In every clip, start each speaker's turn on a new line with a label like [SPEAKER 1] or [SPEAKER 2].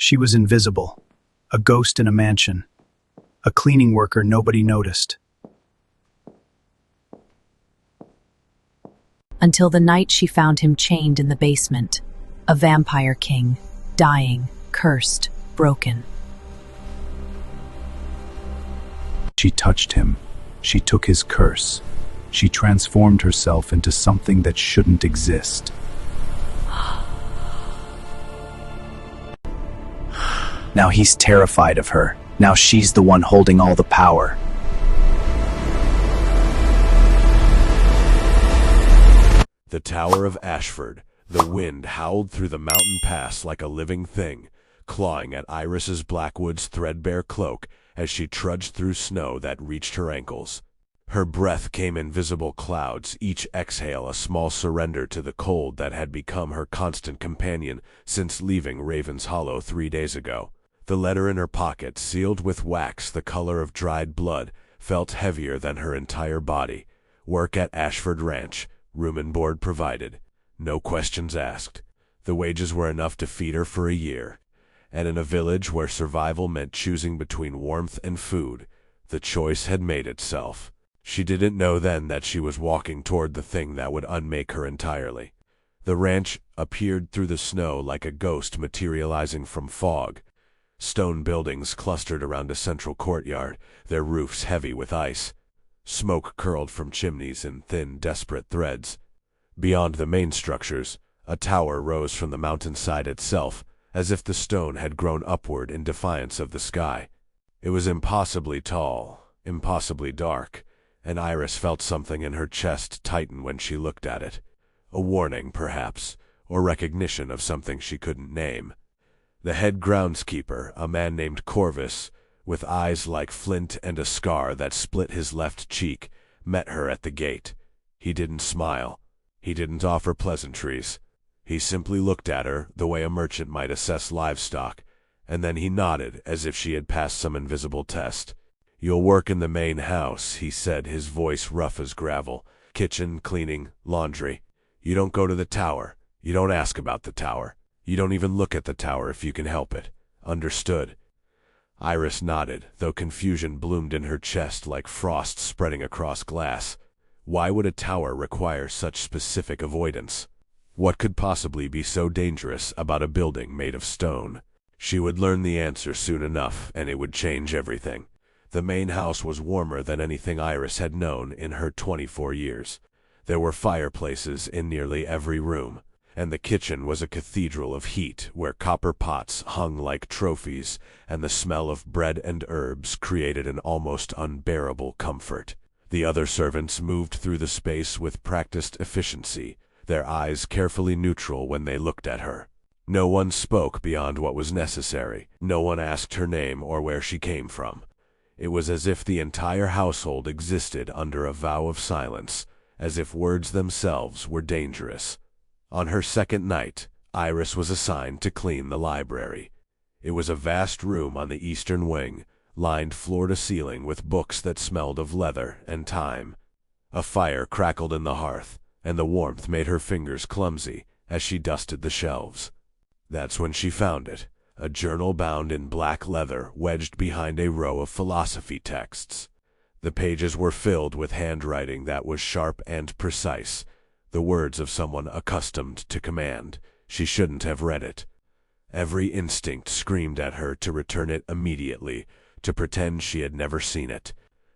[SPEAKER 1] She was invisible, a ghost in a mansion, a cleaning worker nobody noticed.
[SPEAKER 2] Until the night she found him chained in the basement, a vampire king, dying, cursed, broken.
[SPEAKER 3] She touched him. She took his curse. She transformed herself into something that shouldn't exist.
[SPEAKER 4] Now he's terrified of her. Now she's the one holding all the power.
[SPEAKER 5] The Tower of Ashford. The wind howled through the mountain pass like a living thing, clawing at Iris's Blackwood's threadbare cloak as she trudged through snow that reached her ankles. Her breath came in visible clouds, each exhale a small surrender to the cold that had become her constant companion since leaving Raven's Hollow 3 days ago. The letter in her pocket, sealed with wax the color of dried blood, felt heavier than her entire body. Work at Ashford Ranch, room and board provided. No questions asked. The wages were enough to feed her for a year. And in a village where survival meant choosing between warmth and food, the choice had made itself. She didn't know then that she was walking toward the thing that would unmake her entirely. The ranch appeared through the snow like a ghost materializing from fog. Stone buildings clustered around a central courtyard, their roofs heavy with ice. Smoke curled from chimneys in thin, desperate threads. Beyond the main structures, a tower rose from the mountainside itself, as if the stone had grown upward in defiance of the sky. It was impossibly tall, impossibly dark, and Iris felt something in her chest tighten when she looked at it. A warning, perhaps, or recognition of something she couldn't name. The head groundskeeper, a man named Corvus, with eyes like flint and a scar that split his left cheek, met her at the gate. He didn't smile. He didn't offer pleasantries. He simply looked at her the way a merchant might assess livestock, and then he nodded as if she had passed some invisible test. "You'll work in the main house," he said, his voice rough as gravel. "Kitchen, cleaning, laundry. You don't go to the tower. You don't ask about the tower. You don't even look at the tower if you can help it. Understood?" Iris nodded, though confusion bloomed in her chest like frost spreading across glass. Why would a tower require such specific avoidance? What could possibly be so dangerous about a building made of stone? She would learn the answer soon enough, and it would change everything. The main house was warmer than anything Iris had known in her 24 years. There were fireplaces in nearly every room, and the kitchen was a cathedral of heat where copper pots hung like trophies, and the smell of bread and herbs created an almost unbearable comfort. The other servants moved through the space with practiced efficiency, their eyes carefully neutral when they looked at her. No one spoke beyond what was necessary. No one asked her name or where she came from. It was as if the entire household existed under a vow of silence, as if words themselves were dangerous. On her second night, Iris was assigned to clean the library. It was a vast room on the eastern wing, lined floor to ceiling with books that smelled of leather and time. A fire crackled in the hearth, and the warmth made her fingers clumsy as she dusted the shelves. That's when she found it, a journal bound in black leather wedged behind a row of philosophy texts. The pages were filled with handwriting that was sharp and precise, the words of someone accustomed to command. She shouldn't have read it. Every instinct screamed at her to return it immediately, to pretend she had never seen it.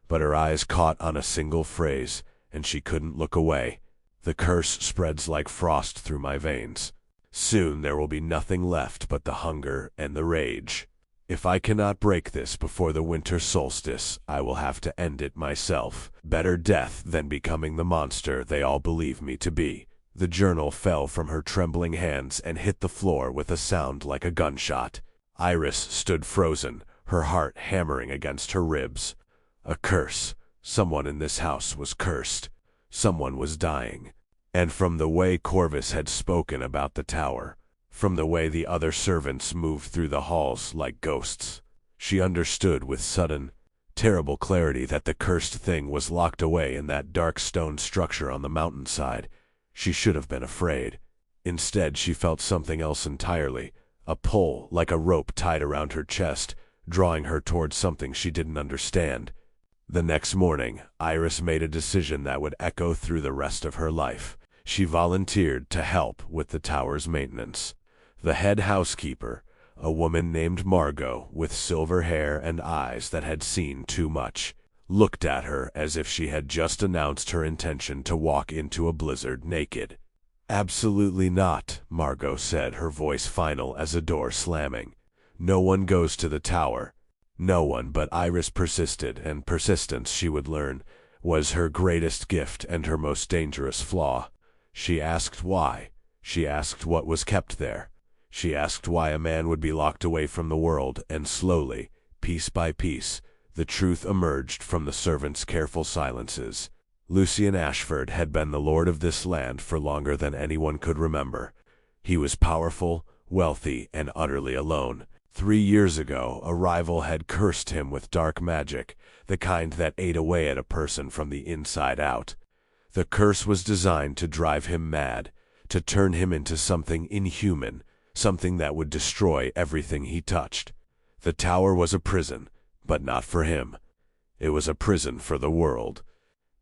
[SPEAKER 5] But her eyes caught on a single phrase, and she couldn't look away. "The curse spreads like frost through my veins. Soon there will be nothing left but the hunger and the rage. If I cannot break this before the winter solstice, I will have to end it myself. Better death than becoming the monster they all believe me to be." The journal fell from her trembling hands and hit the floor with a sound like a gunshot. Iris stood frozen, her heart hammering against her ribs. A curse. Someone in this house was cursed. Someone was dying. And from the way Corvus had spoken about the tower, from the way the other servants moved through the halls like ghosts, she understood with sudden, terrible clarity that the cursed thing was locked away in that dark stone structure on the mountainside. She should have been afraid. Instead, she felt something else entirely, a pull like a rope tied around her chest, drawing her towards something she didn't understand. The next morning, Iris made a decision that would echo through the rest of her life. She volunteered to help with the tower's maintenance. The head housekeeper, a woman named Margot with silver hair and eyes that had seen too much, looked at her as if she had just announced her intention to walk into a blizzard naked. "Absolutely not," Margot said, her voice final as a door slamming. "No one goes to the tower. No one," but Iris persisted, and persistence, she would learn, was her greatest gift and her most dangerous flaw. She asked why. She asked what was kept there. She asked why a man would be locked away from the world, and slowly, piece by piece, the truth emerged from the servants' careful silences. Lucian Ashford had been the lord of this land for longer than anyone could remember. He was powerful, wealthy, and utterly alone. 3 years ago, a rival had cursed him with dark magic, the kind that ate away at a person from the inside out. The curse was designed to drive him mad, to turn him into something inhuman, something that would destroy everything he touched. The tower was a prison, but not for him. It was a prison for the world,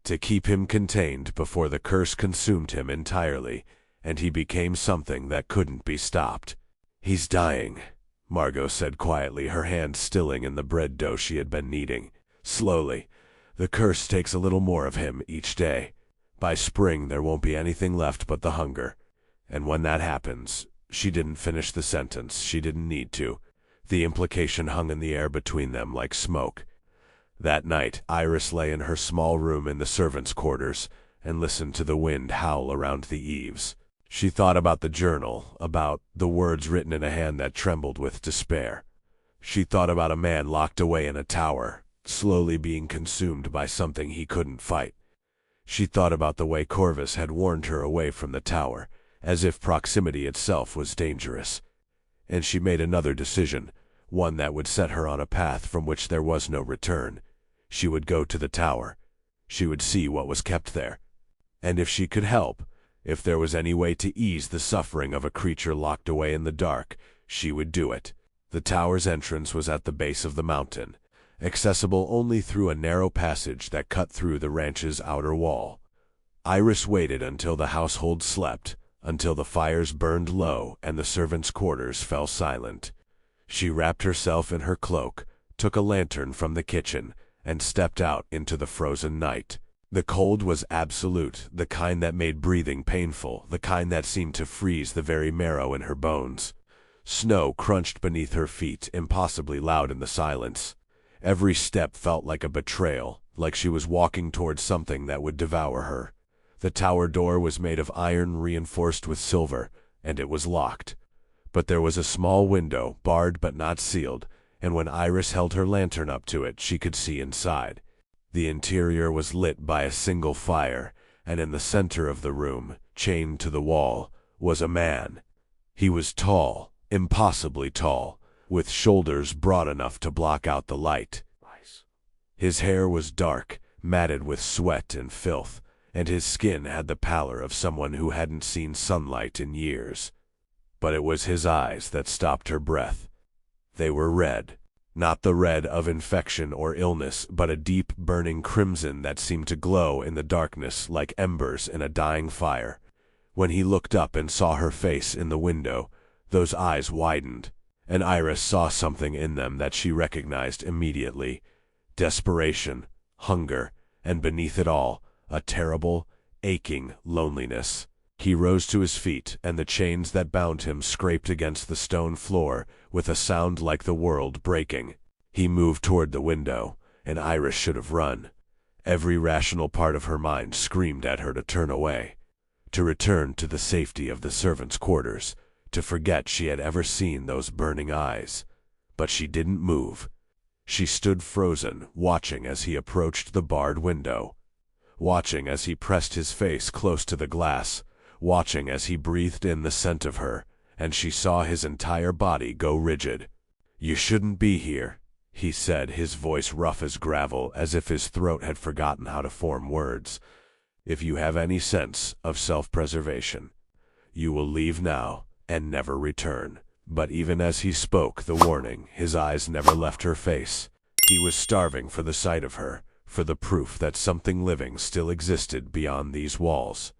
[SPEAKER 5] to keep him contained before the curse consumed him entirely, and he became something that couldn't be stopped. "He's dying," Margot said quietly, her hand stilling in the bread dough she had been kneading. "Slowly. The curse takes a little more of him each day. By spring there won't be anything left but the hunger. And when that happens—" She didn't finish the sentence. She didn't need to. The implication hung in the air between them like smoke. That night, Iris lay in her small room in the servants' quarters and listened to the wind howl around the eaves. She thought about the journal, about the words written in a hand that trembled with despair. She thought about a man locked away in a tower, slowly being consumed by something he couldn't fight. She thought about the way Corvus had warned her away from the tower, as if proximity itself was dangerous. And she made another decision, one that would set her on a path from which there was no return. She would go to the tower. She would see what was kept there. And if she could help, if there was any way to ease the suffering of a creature locked away in the dark, she would do it. The tower's entrance was at the base of the mountain, accessible only through a narrow passage that cut through the ranch's outer wall. Iris waited until the household slept, until the fires burned low and the servants' quarters fell silent. She wrapped herself in her cloak, took a lantern from the kitchen, and stepped out into the frozen night. The cold was absolute, the kind that made breathing painful, the kind that seemed to freeze the very marrow in her bones. Snow crunched beneath her feet, impossibly loud in the silence. Every step felt like a betrayal, like she was walking towards something that would devour her. The tower door was made of iron reinforced with silver, and it was locked. But there was a small window, barred but not sealed, and when Iris held her lantern up to it, she could see inside. The interior was lit by a single fire, and in the center of the room, chained to the wall, was a man. He was tall, impossibly tall, with shoulders broad enough to block out the light. His hair was dark, matted with sweat and filth, and his skin had the pallor of someone who hadn't seen sunlight in years. But it was his eyes that stopped her breath. They were red. Not the red of infection or illness, but a deep, burning crimson that seemed to glow in the darkness like embers in a dying fire. When he looked up and saw her face in the window, those eyes widened, and Iris saw something in them that she recognized immediately. Desperation, hunger, and beneath it all, a terrible, aching loneliness. He rose to his feet, and the chains that bound him scraped against the stone floor with a sound like the world breaking. He moved toward the window, and Iris should have run. Every rational part of her mind screamed at her to turn away, to return to the safety of the servants' quarters, to forget she had ever seen those burning eyes. But she didn't move. She stood frozen, watching as he approached the barred window, watching as he pressed his face close to the glass, watching as he breathed in the scent of her, and she saw his entire body go rigid. "You shouldn't be here," he said, his voice rough as gravel, as if his throat had forgotten how to form words. "If you have any sense of self-preservation, you will leave now and never return." But even as he spoke the warning, his eyes never left her face. He was starving for the sight of her, for the proof that something living still existed beyond these walls.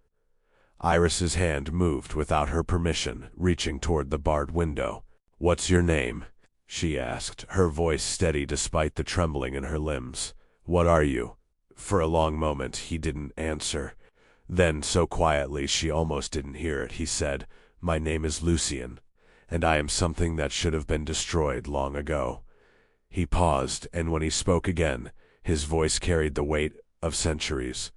[SPEAKER 5] Iris's hand moved without her permission, reaching toward the barred window. "What's your name?" she asked, her voice steady despite the trembling in her limbs. "What are you?" For a long moment he didn't answer. Then, so quietly she almost didn't hear it, he said, "My name is Lucian, and I am something that should have been destroyed long ago." He paused, and when he spoke again, his voice carried the weight of centuries.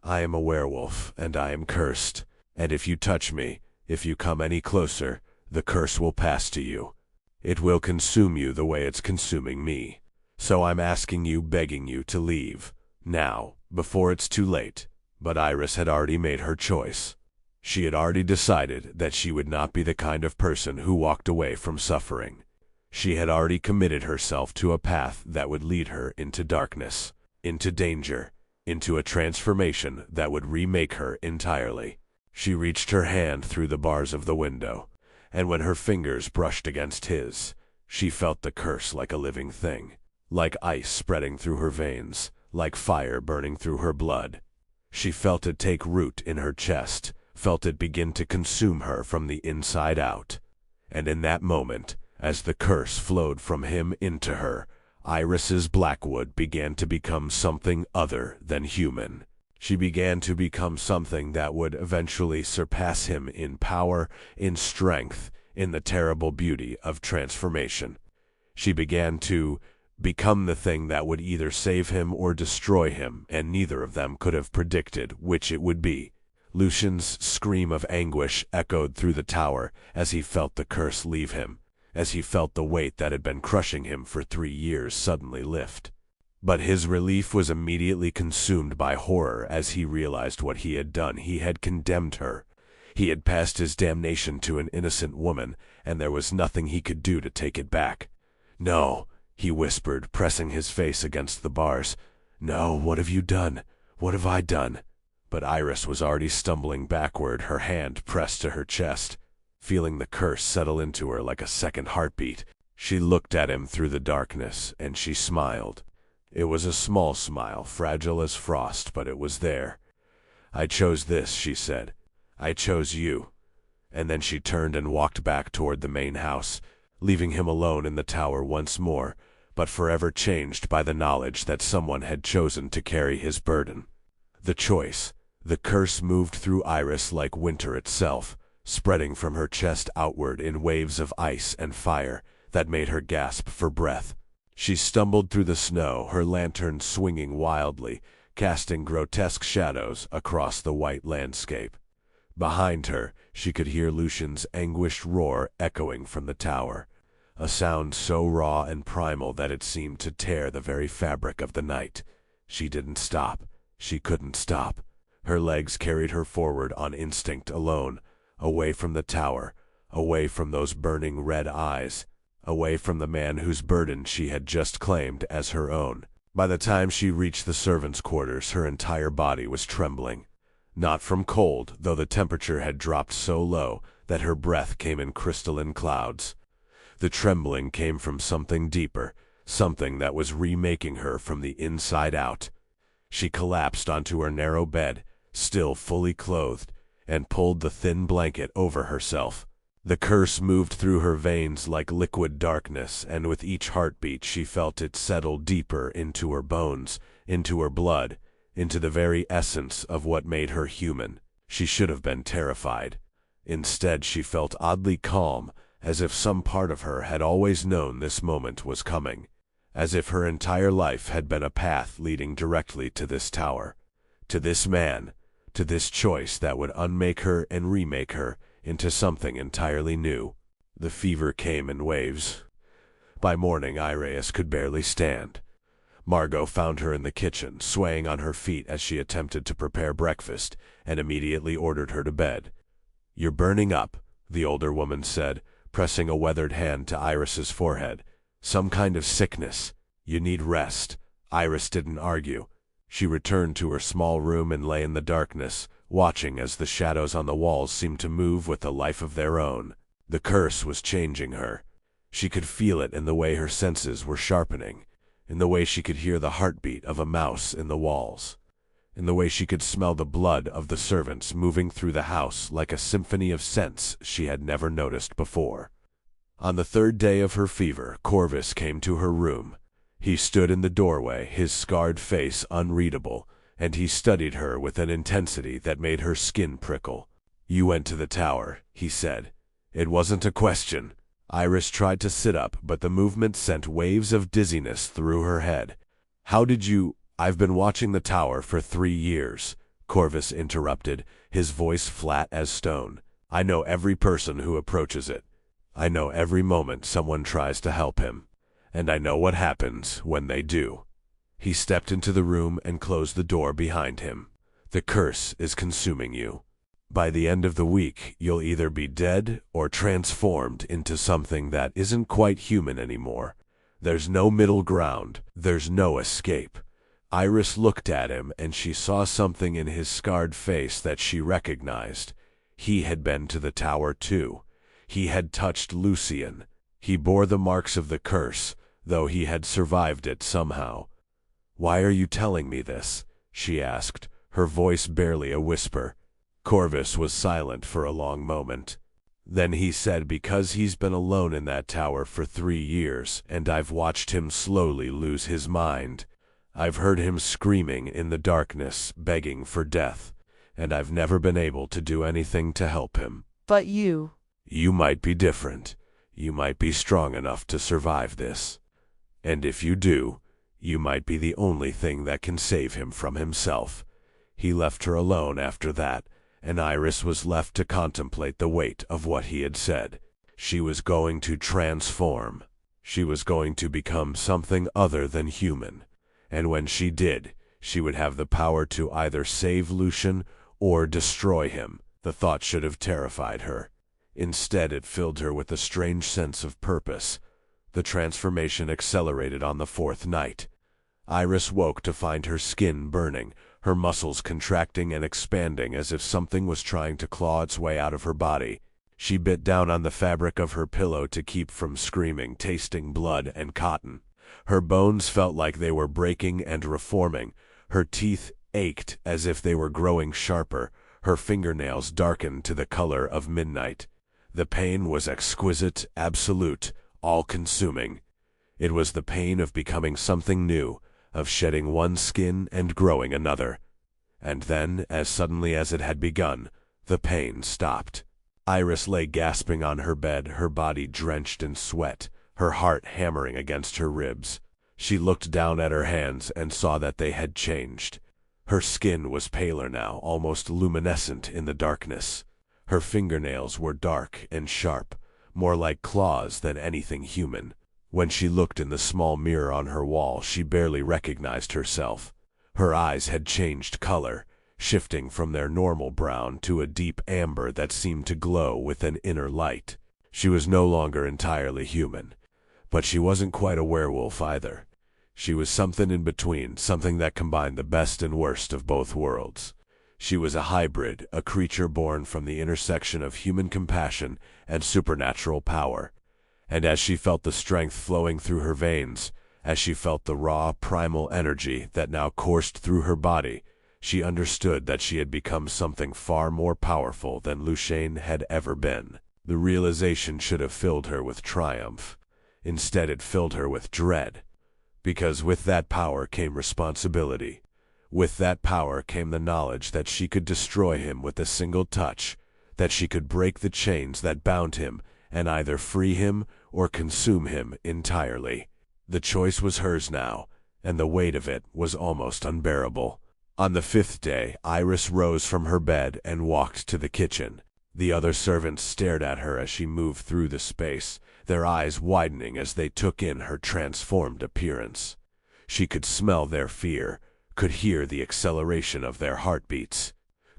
[SPEAKER 5] "I am a werewolf, and I am cursed, and if you touch me, if you come any closer, the curse will pass to you. It will consume you the way it's consuming me. So I'm asking you, begging you to leave, now, before it's too late." But Iris had already made her choice. She had already decided that she would not be the kind of person who walked away from suffering. She had already committed herself to a path that would lead her into darkness, into danger, into a transformation that would remake her entirely. She reached her hand through the bars of the window, and when her fingers brushed against his, she felt the curse like a living thing, like ice spreading through her veins, like fire burning through her blood. She felt it take root in her chest, felt it begin to consume her from the inside out. And in that moment, as the curse flowed from him into her, Iris's Blackwood began to become something other than human. She began to become something that would eventually surpass him in power, in strength, in the terrible beauty of transformation. She began to become the thing that would either save him or destroy him, and neither of them could have predicted which it would be. Lucian's scream of anguish echoed through the tower as he felt the curse leave him, as he felt the weight that had been crushing him for 3 years suddenly lift. But his relief was immediately consumed by horror as he realized what he had done. He had condemned her. He had passed his damnation to an innocent woman, and there was nothing he could do to take it back. "No," he whispered, pressing his face against the bars. "No, what have you done? What have I done?" But Iris was already stumbling backward, her hand pressed to her chest. Feeling the curse settle into her like a second heartbeat, she looked at him through the darkness, and she smiled. It was a small smile, fragile as frost, but it was there. "I chose this," she said. "I chose you." And then she turned and walked back toward the main house, leaving him alone in the tower once more, but forever changed by the knowledge that someone had chosen to carry his burden. The choice, the curse moved through Iris like winter itself, spreading from her chest outward in waves of ice and fire that made her gasp for breath. She stumbled through the snow, her lantern swinging wildly, casting grotesque shadows across the white landscape. Behind her, she could hear Lucian's anguished roar echoing from the tower, a sound so raw and primal that it seemed to tear the very fabric of the night. She didn't stop. She couldn't stop. Her legs carried her forward on instinct alone, away from the tower, away from those burning red eyes, away from the man whose burden she had just claimed as her own. By the time she reached the servants' quarters, her entire body was trembling. Not from cold, though the temperature had dropped so low that her breath came in crystalline clouds. The trembling came from something deeper, something that was remaking her from the inside out. She collapsed onto her narrow bed, still fully clothed, and pulled the thin blanket over herself. The curse moved through her veins like liquid darkness, and with each heartbeat she felt it settle deeper into her bones, into her blood, into the very essence of what made her human. She should have been terrified. Instead, she felt oddly calm, as if some part of her had always known this moment was coming, as if her entire life had been a path leading directly to this tower, to this man, to this choice that would unmake her and remake her into something entirely new. The fever came in waves. By morning, Iris could barely stand. Margot found her in the kitchen, swaying on her feet as she attempted to prepare breakfast, and immediately ordered her to bed. "You're burning up," the older woman said, pressing a weathered hand to Iris's forehead. "Some kind of sickness. You need rest." Iris didn't argue. She returned to her small room and lay in the darkness, watching as the shadows on the walls seemed to move with a life of their own. The curse was changing her. She could feel it in the way her senses were sharpening, in the way she could hear the heartbeat of a mouse in the walls, in the way she could smell the blood of the servants moving through the house like a symphony of scents she had never noticed before. On the third day of her fever, Corvus came to her room. He stood in the doorway, his scarred face unreadable, and he studied her with an intensity that made her skin prickle. "You went to the tower," he said. It wasn't a question. Iris tried to sit up, but the movement sent waves of dizziness through her head. "How did you—" "I've been watching the tower for 3 years," Corvus interrupted, his voice flat as stone. "I know every person who approaches it. I know every moment someone tries to help him. And I know what happens when they do." He stepped into the room and closed the door behind him. "The curse is consuming you. By the end of the week, you'll either be dead or transformed into something that isn't quite human anymore. There's no middle ground. There's no escape." Iris looked at him, and she saw something in his scarred face that she recognized. He had been to the tower too. He had touched Lucian. He bore the marks of the curse, though he had survived it somehow. "Why are you telling me this?" she asked, her voice barely a whisper. Corvus was silent for a long moment. Then he said, "Because he's been alone in that tower for 3 years, and I've watched him slowly lose his mind. I've heard him screaming in the darkness, begging for death, and I've never been able to do anything to help him."
[SPEAKER 6] "But you—"
[SPEAKER 5] "You might be different. You might be strong enough to survive this. And if you do, you might be the only thing that can save him from himself." He left her alone after that, and Iris was left to contemplate the weight of what he had said. She was going to transform. She was going to become something other than human. And when she did, she would have the power to either save Lucian or destroy him. The thought should have terrified her. Instead, it filled her with a strange sense of purpose. The transformation accelerated on the 4th night. Iris woke to find her skin burning, her muscles contracting and expanding as if something was trying to claw its way out of her body. She bit down on the fabric of her pillow to keep from screaming, tasting blood and cotton. Her bones felt like they were breaking and reforming. Her teeth ached as if they were growing sharper. Her fingernails darkened to the color of midnight. The pain was exquisite, absolute, all-consuming. It was the pain of becoming something new, of shedding one skin and growing another. And then, as suddenly as it had begun, the pain stopped. Iris lay gasping on her bed, her body drenched in sweat, her heart hammering against her ribs. She looked down at her hands and saw that they had changed. Her skin was paler now, almost luminescent in the darkness. Her fingernails were dark and sharp, more like claws than anything human. When she looked in the small mirror on her wall, she barely recognized herself. Her eyes had changed color, shifting from their normal brown to a deep amber that seemed to glow with an inner light. She was no longer entirely human, but she wasn't quite a werewolf either. She was something in between, something that combined the best and worst of both worlds. She was a hybrid, a creature born from the intersection of human compassion and supernatural power. And as she felt the strength flowing through her veins, as she felt the raw, primal energy that now coursed through her body, she understood that she had become something far more powerful than Lucian had ever been. The realization should have filled her with triumph. Instead, it filled her with dread. Because with that power came responsibility. With that power came the knowledge that she could destroy him with a single touch, that she could break the chains that bound him and either free him or consume him entirely. The choice was hers now, and the weight of it was almost unbearable. On the 5th day, Iris rose from her bed and walked to the kitchen. The other servants stared at her as she moved through the space, their eyes widening as they took in her transformed appearance. She could smell their fear, could hear the acceleration of their heartbeats,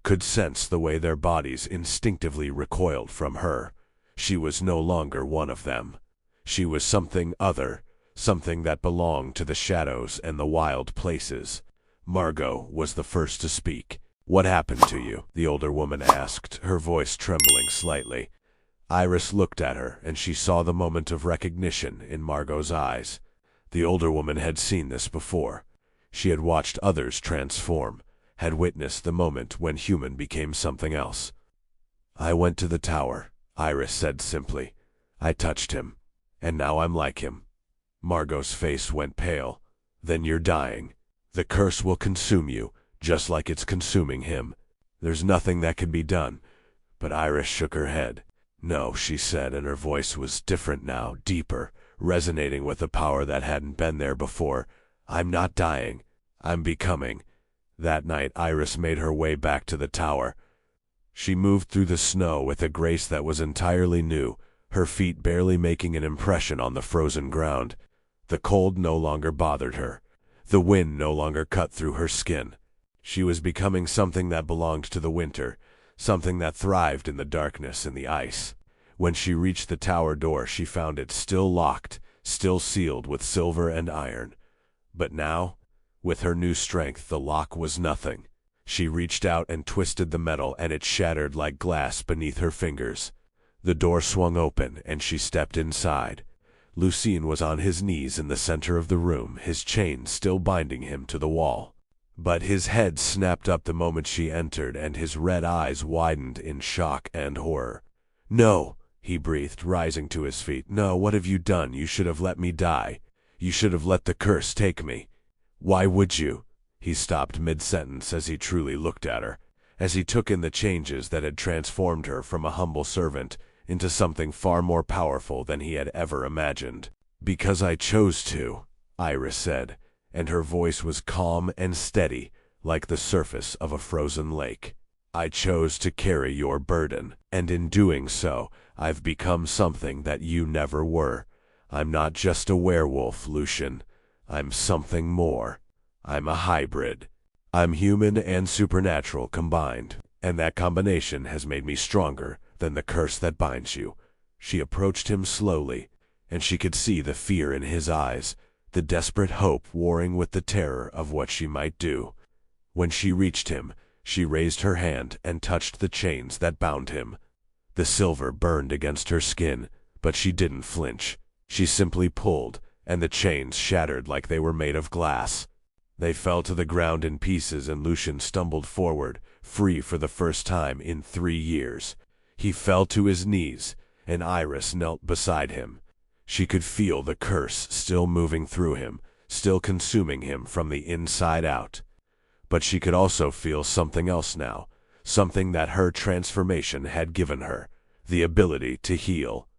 [SPEAKER 5] could sense the way their bodies instinctively recoiled from her. She was no longer one of them. She was something other, something that belonged to the shadows and the wild places. Margot was the first to speak. "What happened to you?" the older woman asked, her voice trembling slightly. Iris looked at her, and she saw the moment of recognition in Margot's eyes. The older woman had seen this before. She had watched others transform, had witnessed the moment when human became something else. "I went to the tower," Iris said simply. "I touched him, and now I'm like him." Margot's face went pale. "Then you're dying. The curse will consume you, just like it's consuming him. There's nothing that can be done." But Iris shook her head. "No," she said, and her voice was different now, deeper, resonating with a power that hadn't been there before. "I'm not dying. I'm becoming." That night, Iris made her way back to the tower. She moved through the snow with a grace that was entirely new, her feet barely making an impression on the frozen ground. The cold no longer bothered her. The wind no longer cut through her skin. She was becoming something that belonged to the winter, something that thrived in the darkness and the ice. When she reached the tower door, she found it still locked, still sealed with silver and iron. But now, with her new strength, the lock was nothing. She reached out and twisted the metal, and it shattered like glass beneath her fingers. The door swung open, and she stepped inside. Lucien was on his knees in the center of the room, his chains still binding him to the wall. But his head snapped up the moment she entered, and his red eyes widened in shock and horror. "No," he breathed, rising to his feet. "No, what have you done? You should have let me die. You should have let the curse take me. Why would you?" He stopped mid-sentence as he truly looked at her, as he took in the changes that had transformed her from a humble servant into something far more powerful than he had ever imagined. "Because I chose to," Iris said, and her voice was calm and steady, like the surface of a frozen lake. "I chose to carry your burden, and in doing so, I've become something that you never were. I'm not just a werewolf, Lucien. I'm something more. I'm a hybrid. I'm human and supernatural combined, and that combination has made me stronger than the curse that binds you." She approached him slowly, and she could see the fear in his eyes, the desperate hope warring with the terror of what she might do. When she reached him, she raised her hand and touched the chains that bound him. The silver burned against her skin, but she didn't flinch. She simply pulled, and the chains shattered like they were made of glass. They fell to the ground in pieces, and Lucien stumbled forward, free for the first time in 3 years. He fell to his knees, and Iris knelt beside him. She could feel the curse still moving through him, still consuming him from the inside out. But she could also feel something else now, something that her transformation had given her, the ability to heal.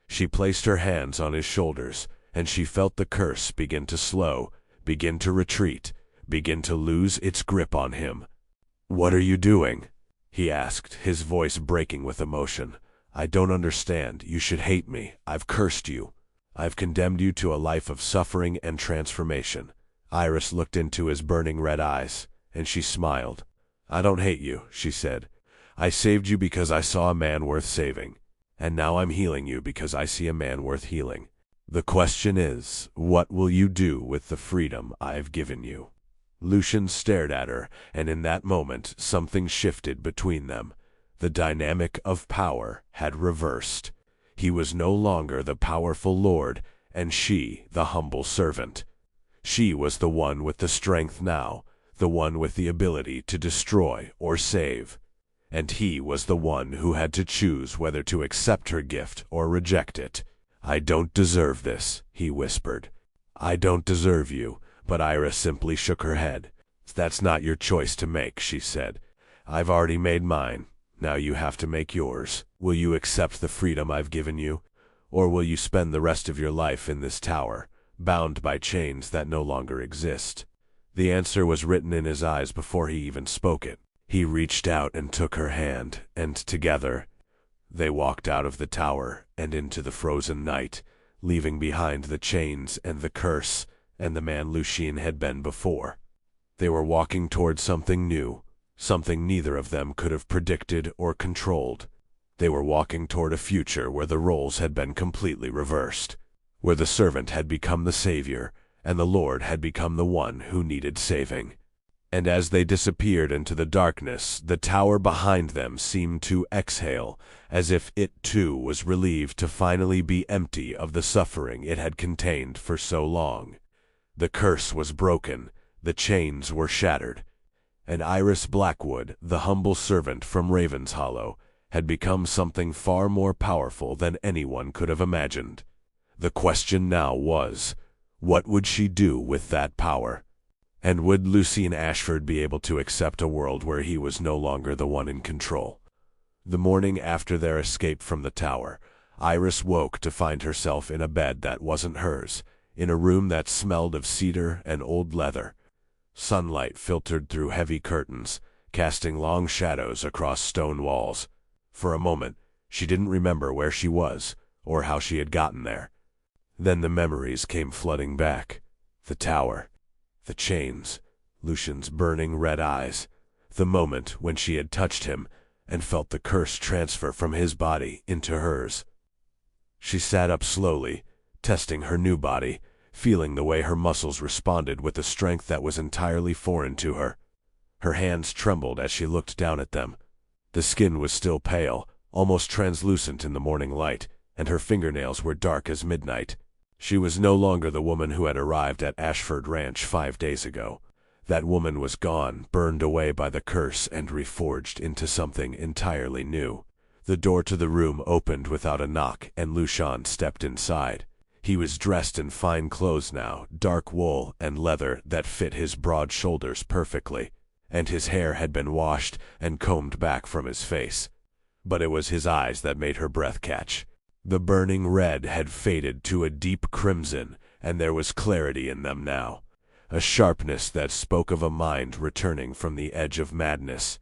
[SPEAKER 5] She placed her hands on his shoulders, and she felt the curse begin to slow, begin to retreat, begin to lose its grip on him. "What are you doing?" he asked, his voice breaking with emotion. "I don't understand. You should hate me. I've cursed you. I've condemned you to a life of suffering and transformation." Iris looked into his burning red eyes, and she smiled. "I don't hate you," she said. "I saved you because I saw a man worth saving, and now I'm healing you because I see a man worth healing. The question is, what will you do with the freedom I've given you?" Lucien stared at her, and in that moment something shifted between them. The dynamic of power had reversed. He was no longer the powerful lord, and she the humble servant. She was the one with the strength now, the one with the ability to destroy or save. And he was the one who had to choose whether to accept her gift or reject it. "I don't deserve this," he whispered. "I don't deserve you," but Iris simply shook her head. "That's not your choice to make," she said. "I've already made mine. Now you have to make yours. Will you accept the freedom I've given you? Or will you spend the rest of your life in this tower, bound by chains that no longer exist?" The answer was written in his eyes before he even spoke it. He reached out and took her hand, and together they walked out of the tower and into the frozen night, leaving behind the chains and the curse and the man Lucien had been before. They were walking toward something new, something neither of them could have predicted or controlled. They were walking toward a future where the roles had been completely reversed, where the servant had become the savior, and the Lord had become the one who needed saving. And as they disappeared into the darkness, the tower behind them seemed to exhale, as if it too was relieved to finally be empty of the suffering it had contained for so long. The curse was broken, the chains were shattered, and Iris Blackwood, the humble servant from Ravenshollow, had become something far more powerful than anyone could have imagined. The question now was, what would she do with that power? And would Lucian Ashford be able to accept a world where he was no longer the one in control? The morning after their escape from the tower, Iris woke to find herself in a bed that wasn't hers, in a room that smelled of cedar and old leather. Sunlight filtered through heavy curtains, casting long shadows across stone walls. For a moment, she didn't remember where she was, or how she had gotten there. Then the memories came flooding back. The tower. The chains, Lucian's burning red eyes, the moment when she had touched him and felt the curse transfer from his body into hers. She sat up slowly, testing her new body, feeling the way her muscles responded with a strength that was entirely foreign to her. Her hands trembled as she looked down at them. The skin was still pale, almost translucent in the morning light, and her fingernails were dark as midnight. She was no longer the woman who had arrived at Ashford Ranch 5 days ago. That woman was gone, burned away by the curse and reforged into something entirely new. The door to the room opened without a knock, and Lucian stepped inside. He was dressed in fine clothes now, dark wool and leather that fit his broad shoulders perfectly, and his hair had been washed and combed back from his face. But it was his eyes that made her breath catch. The burning red had faded to a deep crimson, and there was clarity in them now, a sharpness that spoke of a mind returning from the edge of madness.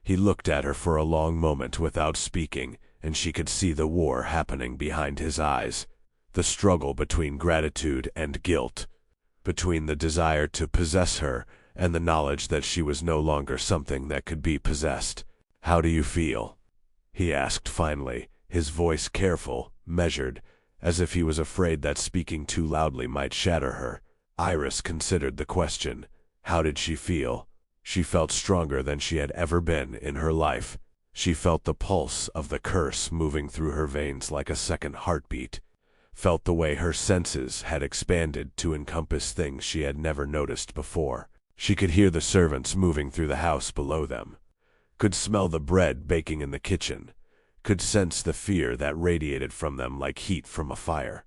[SPEAKER 5] He looked at her for a long moment without speaking, and she could see the war happening behind his eyes, the struggle between gratitude and guilt, between the desire to possess her and the knowledge that she was no longer something that could be possessed. "How do you feel?" he asked finally, his voice careful, measured, as if he was afraid that speaking too loudly might shatter her. Iris considered the question. How did she feel? She felt stronger than she had ever been in her life. She felt the pulse of the curse moving through her veins like a second heartbeat, felt the way her senses had expanded to encompass things she had never noticed before. She could hear the servants moving through the house below them, could smell the bread baking in the kitchen, could sense the fear that radiated from them like heat from a fire.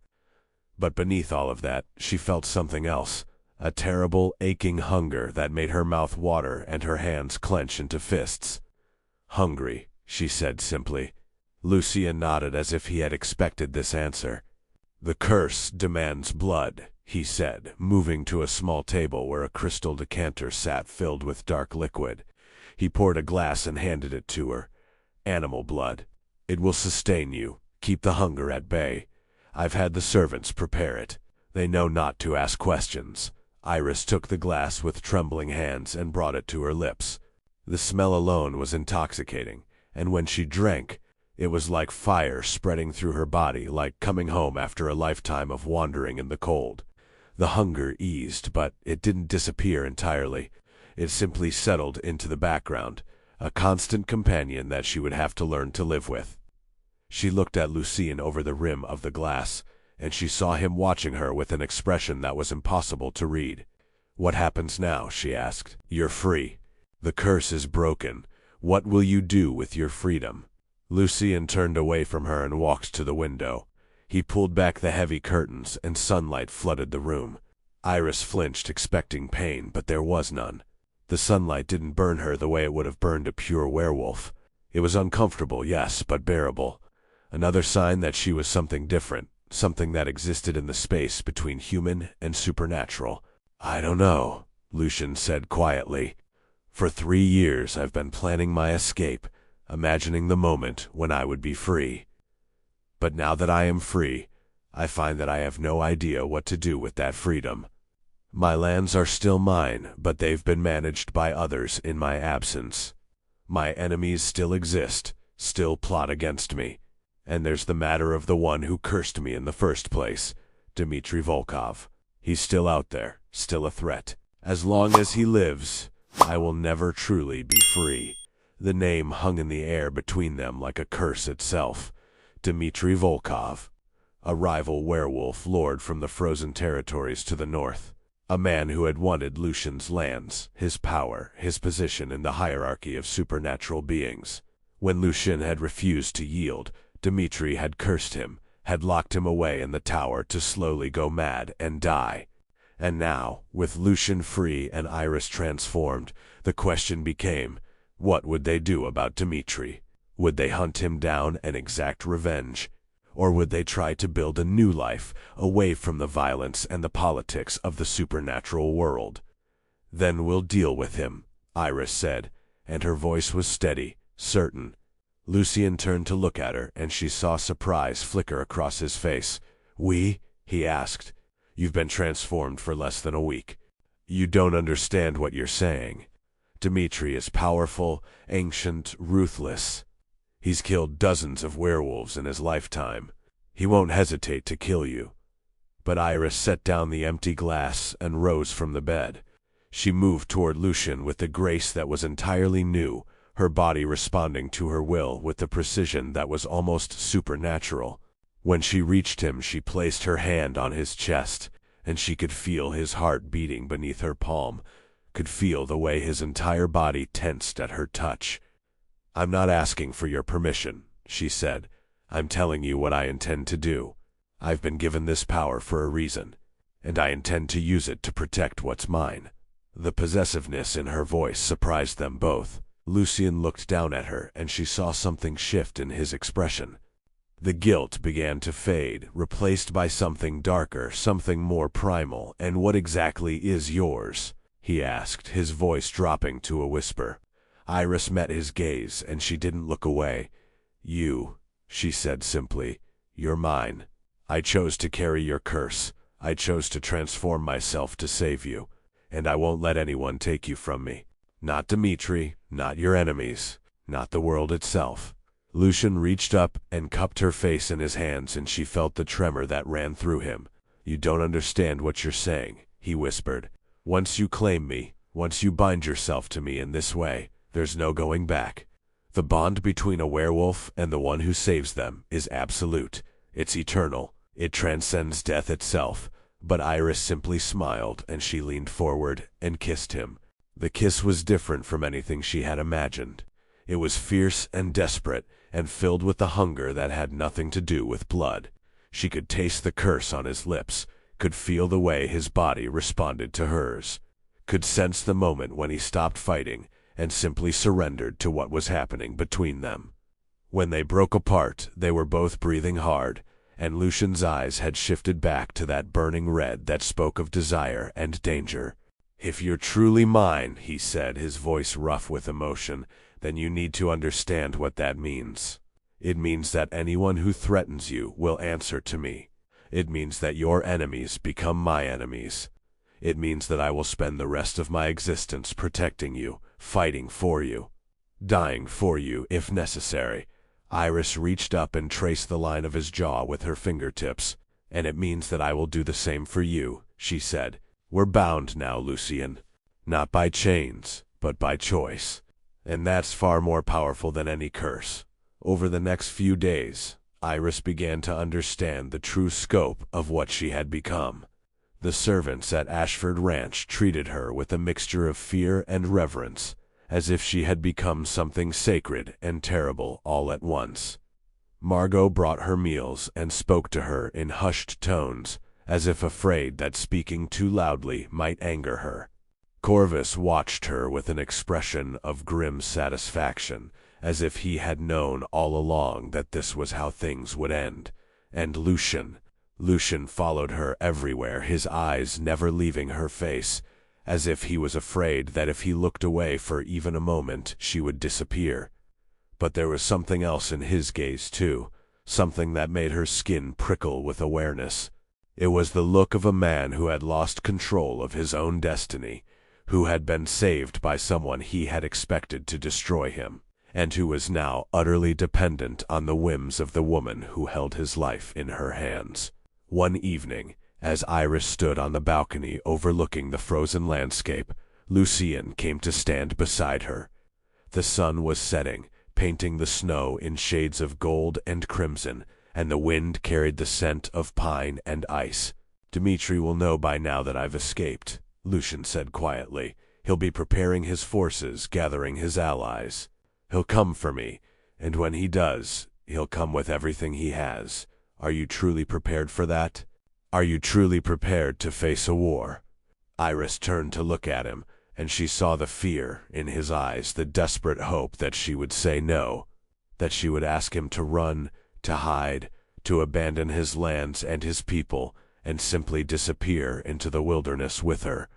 [SPEAKER 5] But beneath all of that, she felt something else, a terrible, aching hunger that made her mouth water and her hands clench into fists. "Hungry," she said simply. Lucian nodded as if he had expected this answer. "The curse demands blood," he said, moving to a small table where a crystal decanter sat filled with dark liquid. He poured a glass and handed it to her. "Animal blood. It will sustain you, keep the hunger at bay. I've had the servants prepare it. They know not to ask questions." Iris took the glass with trembling hands and brought it to her lips. The smell alone was intoxicating, and when she drank, it was like fire spreading through her body, like coming home after a lifetime of wandering in the cold. The hunger eased, but it didn't disappear entirely. It simply settled into the background, a constant companion that she would have to learn to live with. She looked at Lucian over the rim of the glass, and she saw him watching her with an expression that was impossible to read. "What happens now?" she asked. "You're free. The curse is broken. What will you do with your freedom?" Lucian turned away from her and walked to the window. He pulled back the heavy curtains, and sunlight flooded the room. Iris flinched, expecting pain, but there was none. The sunlight didn't burn her the way it would have burned a pure werewolf. It was uncomfortable, yes, but bearable. Another sign that she was something different, something that existed in the space between human and supernatural. "I don't know," Lucian said quietly. "For 3 years I've been planning my escape, imagining the moment when I would be free. But now that I am free, I find that I have no idea what to do with that freedom. My lands are still mine, but they've been managed by others in my absence. My enemies still exist, still plot against me. And there's the matter of the one who cursed me in the first place, Dmitri Volkov. He's still out there, still a threat. As long as he lives, I will never truly be free. The name hung in the air between them like a curse itself. Dmitry Volkov, a rival werewolf lord from the frozen territories to the north. A man who had wanted Lucian's lands, his power, his position in the hierarchy of supernatural beings. When Lucian had refused to yield, Dmitry had cursed him, had locked him away in the tower to slowly go mad and die. And now, with Lucian free and Iris transformed, the question became, what would they do about Dmitry? Would they hunt him down and exact revenge? Or would they try to build a new life, away from the violence and the politics of the supernatural world? Then we'll deal with him, Iris said, and her voice was steady, certain. Lucian turned to look at her, and she saw surprise flicker across his face. We? He asked. You've been transformed for less than a week. You don't understand what you're saying. Dmitry is powerful, ancient, ruthless. He's killed dozens of werewolves in his lifetime. He won't hesitate to kill you. But Iris set down the empty glass and rose from the bed. She moved toward Lucian with the grace that was entirely new, her body responding to her will with the precision that was almost supernatural. When she reached him, she placed her hand on his chest, and she could feel his heart beating beneath her palm, could feel the way his entire body tensed at her touch. I'm not asking for your permission, she said. I'm telling you what I intend to do. I've been given this power for a reason, and I intend to use it to protect what's mine. The possessiveness in her voice surprised them both. Lucian looked down at her, and she saw something shift in his expression. The guilt began to fade, replaced by something darker, something more primal. And what exactly is yours? He asked, his voice dropping to a whisper. Iris met his gaze, and she didn't look away. You, she said simply, you're mine. I chose to carry your curse. I chose to transform myself to save you, and I won't let anyone take you from me. Not Dmitry, not your enemies, not the world itself. Lucian reached up and cupped her face in his hands, and she felt the tremor that ran through him. You don't understand what you're saying, he whispered. Once you claim me, once you bind yourself to me in this way, there's no going back. The bond between a werewolf and the one who saves them is absolute. It's eternal. It transcends death itself. But Iris simply smiled, and she leaned forward and kissed him. The kiss was different from anything she had imagined. It was fierce and desperate, and filled with the hunger that had nothing to do with blood. She could taste the curse on his lips, could feel the way his body responded to hers, could sense the moment when he stopped fighting and simply surrendered to what was happening between them. When they broke apart, they were both breathing hard, and Lucian's eyes had shifted back to that burning red that spoke of desire and danger. If you're truly mine, he said, his voice rough with emotion, then you need to understand what that means. It means that anyone who threatens you will answer to me. It means that your enemies become my enemies. It means that I will spend the rest of my existence protecting you, fighting for you, dying for you if necessary. Iris reached up and traced the line of his jaw with her fingertips. And it means that I will do the same for you, she said. We're bound now, Lucian. Not by chains, but by choice. And that's far more powerful than any curse. Over the next few days, Iris began to understand the true scope of what she had become. The servants at Ashford Ranch treated her with a mixture of fear and reverence, as if she had become something sacred and terrible all at once. Margot brought her meals and spoke to her in hushed tones, as if afraid that speaking too loudly might anger her. Corvus watched her with an expression of grim satisfaction, as if he had known all along that this was how things would end. And Lucian followed her everywhere, his eyes never leaving her face, as if he was afraid that if he looked away for even a moment, she would disappear. But there was something else in his gaze too, something that made her skin prickle with awareness. It was the look of a man who had lost control of his own destiny, who had been saved by someone he had expected to destroy him, and who was now utterly dependent on the whims of the woman who held his life in her hands. One evening, as Iris stood on the balcony overlooking the frozen landscape, Lucien came to stand beside her. The sun was setting, painting the snow in shades of gold and crimson, and the wind carried the scent of pine and ice. "Dmitri will know by now that I've escaped," Lucien said quietly. "He'll be preparing his forces, gathering his allies. He'll come for me, and when he does, he'll come with everything he has. Are you truly prepared for that? Are you truly prepared to face a war?" Iris turned to look at him, and she saw the fear in his eyes, the desperate hope that she would say no, that she would ask him to run, to hide, to abandon his lands and his people, and simply disappear into the wilderness with her.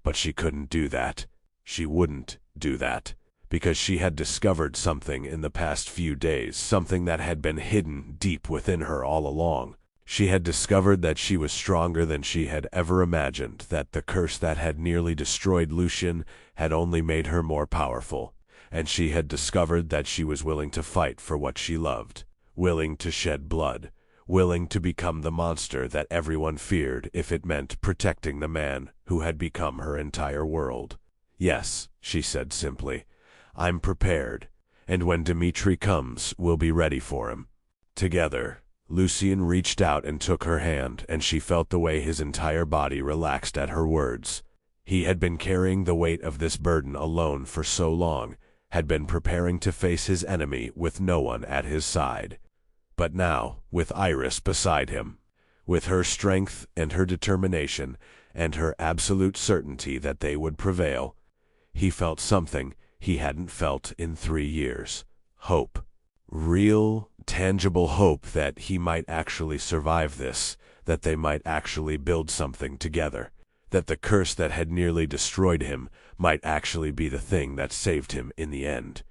[SPEAKER 5] But she couldn't do that. She wouldn't do that, because she had discovered something in the past few days, something that had been hidden deep within her all along. She had discovered that she was stronger than she had ever imagined, that the curse that had nearly destroyed Lucien had only made her more powerful, and she had discovered that she was willing to fight for what she loved, willing to shed blood, willing to become the monster that everyone feared if it meant protecting the man who had become her entire world. "Yes," she said simply, "I'm prepared, and when Dmitri comes, we'll be ready for him." Together, Lucien reached out and took her hand, and she felt the way his entire body relaxed at her words. He had been carrying the weight of this burden alone for so long, had been preparing to face his enemy with no one at his side. But now, with Iris beside him, with her strength and her determination, and her absolute certainty that they would prevail, he felt something he hadn't felt in 3 years. Hope. Real, tangible hope that he might actually survive this, that they might actually build something together, that the curse that had nearly destroyed him might actually be the thing that saved him in the end.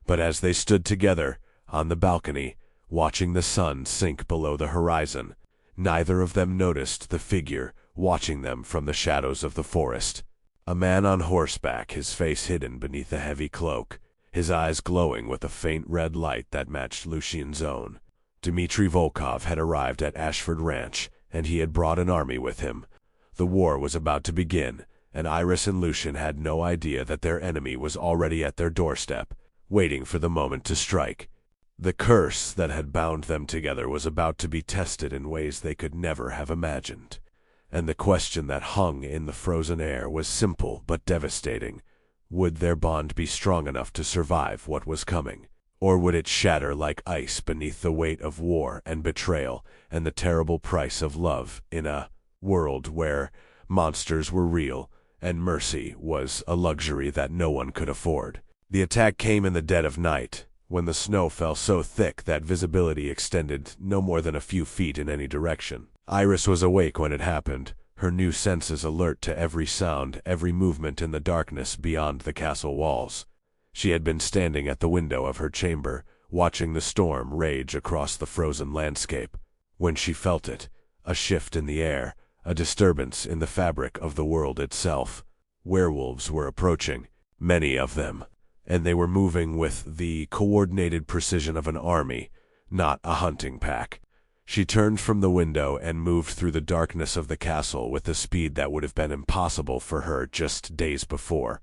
[SPEAKER 5] But as they stood together on the balcony, watching the sun sink below the horizon, neither of them noticed the figure watching them from the shadows of the forest. A man on horseback, his face hidden beneath a heavy cloak, his eyes glowing with a faint red light that matched Lucien's own. Dmitri Volkov had arrived at Ashford Ranch, and he had brought an army with him. The war was about to begin, and Iris and Lucien had no idea that their enemy was already at their doorstep, waiting for the moment to strike. The curse that had bound them together was about to be tested in ways they could never have imagined. And the question that hung in the frozen air was simple but devastating. Would their bond be strong enough to survive what was coming? Or would it shatter like ice beneath the weight of war and betrayal and the terrible price of love in a world where monsters were real and mercy was a luxury that no one could afford? The attack came in the dead of night, when the snow fell so thick that visibility extended no more than a few feet in any direction. Iris was awake when it happened, her new senses alert to every sound, every movement in the darkness beyond the castle walls. She had been standing at the window of her chamber, watching the storm rage across the frozen landscape, when she felt it, a shift in the air, a disturbance in the fabric of the world itself. Werewolves were approaching, many of them, and they were moving with the coordinated precision of an army, not a hunting pack. She turned from the window and moved through the darkness of the castle with a speed that would have been impossible for her just days before.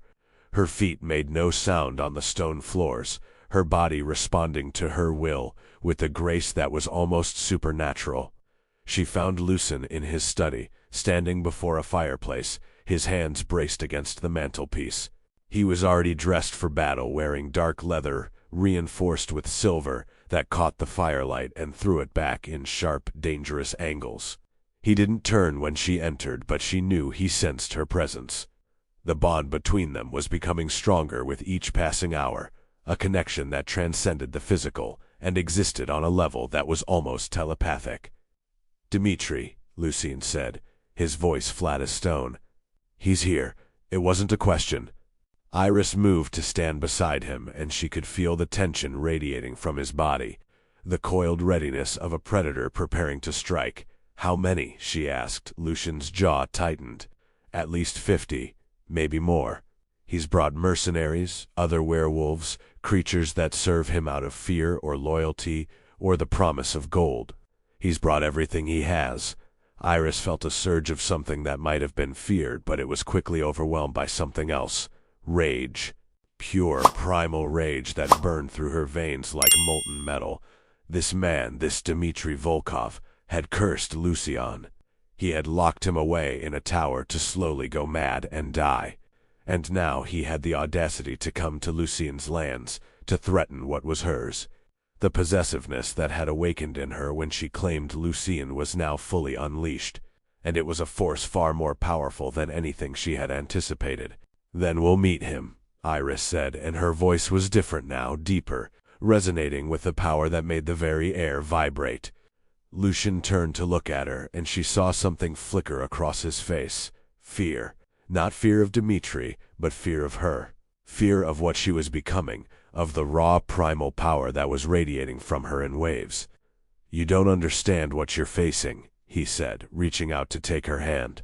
[SPEAKER 5] Her feet made no sound on the stone floors, her body responding to her will with a grace that was almost supernatural. She found Lucien in his study, standing before a fireplace, his hands braced against the mantelpiece. He was already dressed for battle, wearing dark leather reinforced with silver that caught the firelight and threw it back in sharp, dangerous angles. He didn't turn when she entered, but she knew he sensed her presence. The bond between them was becoming stronger with each passing hour, a connection that transcended the physical and existed on a level that was almost telepathic. "Dmitri," Lucien said, his voice flat as stone. "He's here. It wasn't a question." Iris moved to stand beside him, and she could feel the tension radiating from his body, the coiled readiness of a predator preparing to strike. "How many?" she asked. Lucien's jaw tightened. "At least 50, maybe more. He's brought mercenaries, other werewolves, creatures that serve him out of fear or loyalty or the promise of gold. He's brought everything he has. Iris felt a surge of something that might have been feared, but it was quickly overwhelmed by something else. Rage. Pure, primal rage that burned through her veins like molten metal. This man, this Dmitri Volkov, had cursed Lucian. He had locked him away in a tower to slowly go mad and die. And now he had the audacity to come to Lucian's lands, to threaten what was hers. The possessiveness that had awakened in her when she claimed Lucian was now fully unleashed, and it was a force far more powerful than anything she had anticipated. "Then we'll meet him," Iris said, and her voice was different now, deeper, resonating with the power that made the very air vibrate. Lucian turned to look at her, and she saw something flicker across his face. Fear. Not fear of Dmitri, but fear of her. Fear of what she was becoming, of the raw primal power that was radiating from her in waves. "You don't understand what you're facing," he said, reaching out to take her hand.